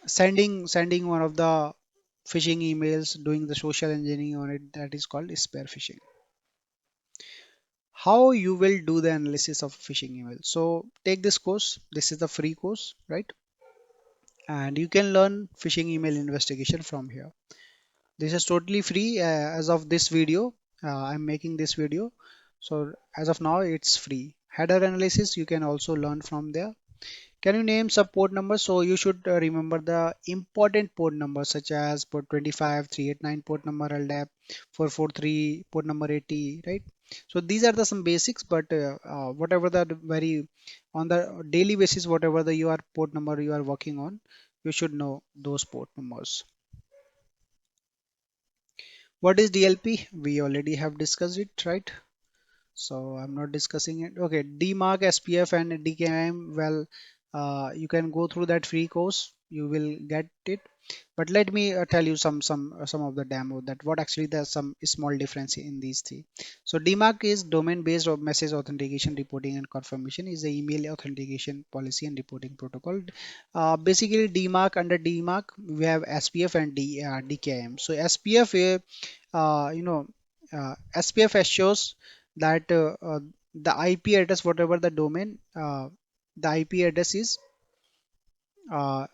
sending one of the phishing emails, doing the social engineering on it. That is called spear phishing. How you will do the analysis of phishing email? So take this course. This is the free course, right? And you can learn phishing email investigation from here. This is totally free. As of this video, I'm making this video, so as of now it's free. Header analysis you can also learn from there. Can you name some port numbers? So you should remember the important port numbers such as port 25, 389 port number LDAP, 443 port number 80, right? So these are the some basics, but whatever the very on the daily basis, whatever the your port number you are working on, you should know those port numbers. What is DLP? We already have discussed it, right? So I'm not discussing it. Okay, DMARC, SPF, and DKIM. Well, you can go through that free course. You will get it. But let me tell you some of the demo that what actually there's some small difference in these three. So DMARC is domain-based or message authentication, reporting, and confirmation is the email authentication policy and reporting protocol. Basically, DMARC under DMARC we have SPF and DKIM. So SPF, SPF assures that the IP address, whatever the domain, the IP address is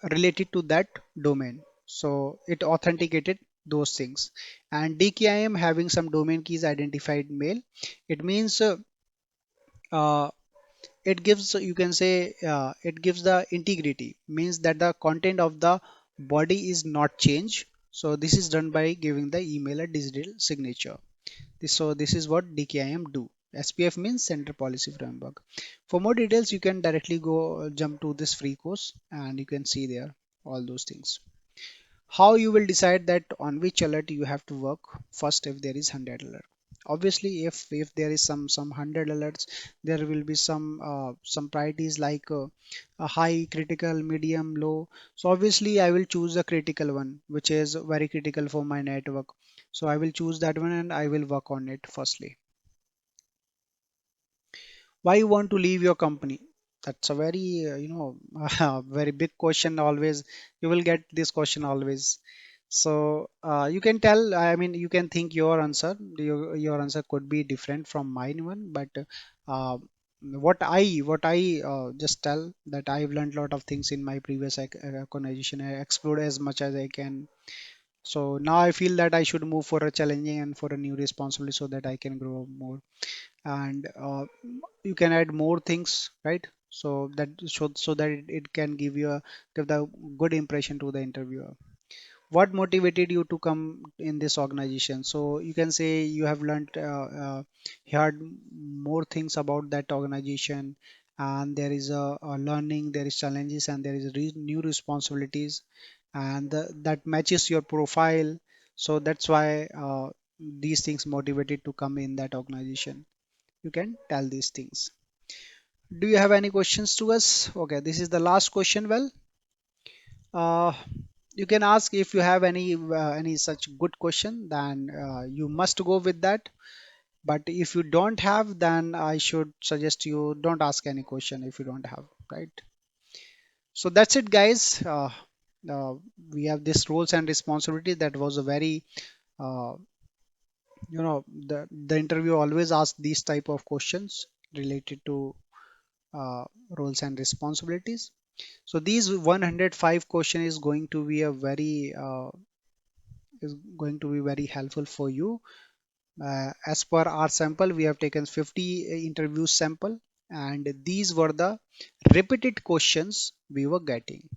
related to that domain. So it authenticated those things. And DKIM having some domain keys identified mail. It means uh, it gives, you can say, it gives the integrity, means that the content of the body is not changed. So this is done by giving the email a digital signature. So this is what DKIM do. SPF means Center Policy Framework. For more details, you can directly go jump to this free course and you can see there all those things. How you will decide that on which alert you have to work first if there is 100 alert. Obviously, if there is some 100 alerts, there will be some priorities like a high, critical, medium, low. So obviously, I will choose a critical one, which is very critical for my network. So I will choose that one and I will work on it firstly. Why you want to leave your company? That's a very very big question. Always you will get this question always. So you can tell, I mean, you can think your answer could be different from mine one, but uh, what I just tell that I've learned a lot of things in my previous organization. I explored as much as I can. So now I feel that I should move for a challenging and for a new responsibility so that I can grow more, and you can add more things, right? So that it can give the good impression to the interviewer. What motivated you to come in this organization? So you can say you have learned heard more things about that organization, and there is a learning, there is challenges, and there is new responsibilities, and that matches your profile. So that's why these things motivated to come in that organization. You can tell these things. Do you have any questions to us? Okay, this is the last question. Well, uh, you can ask if you have any such good question, then you must go with that. But if you don't have, then I should suggest you don't ask any question if you don't have, right? So that's it, guys. Uh, we have this roles and responsibilities. That was a very uh, the interview always asks these type of questions related to roles and responsibilities. So these 105 question is going to be a very is going to be very helpful for you. As per our sample, we have taken 50 interview sample, and these were the repeated questions we were getting.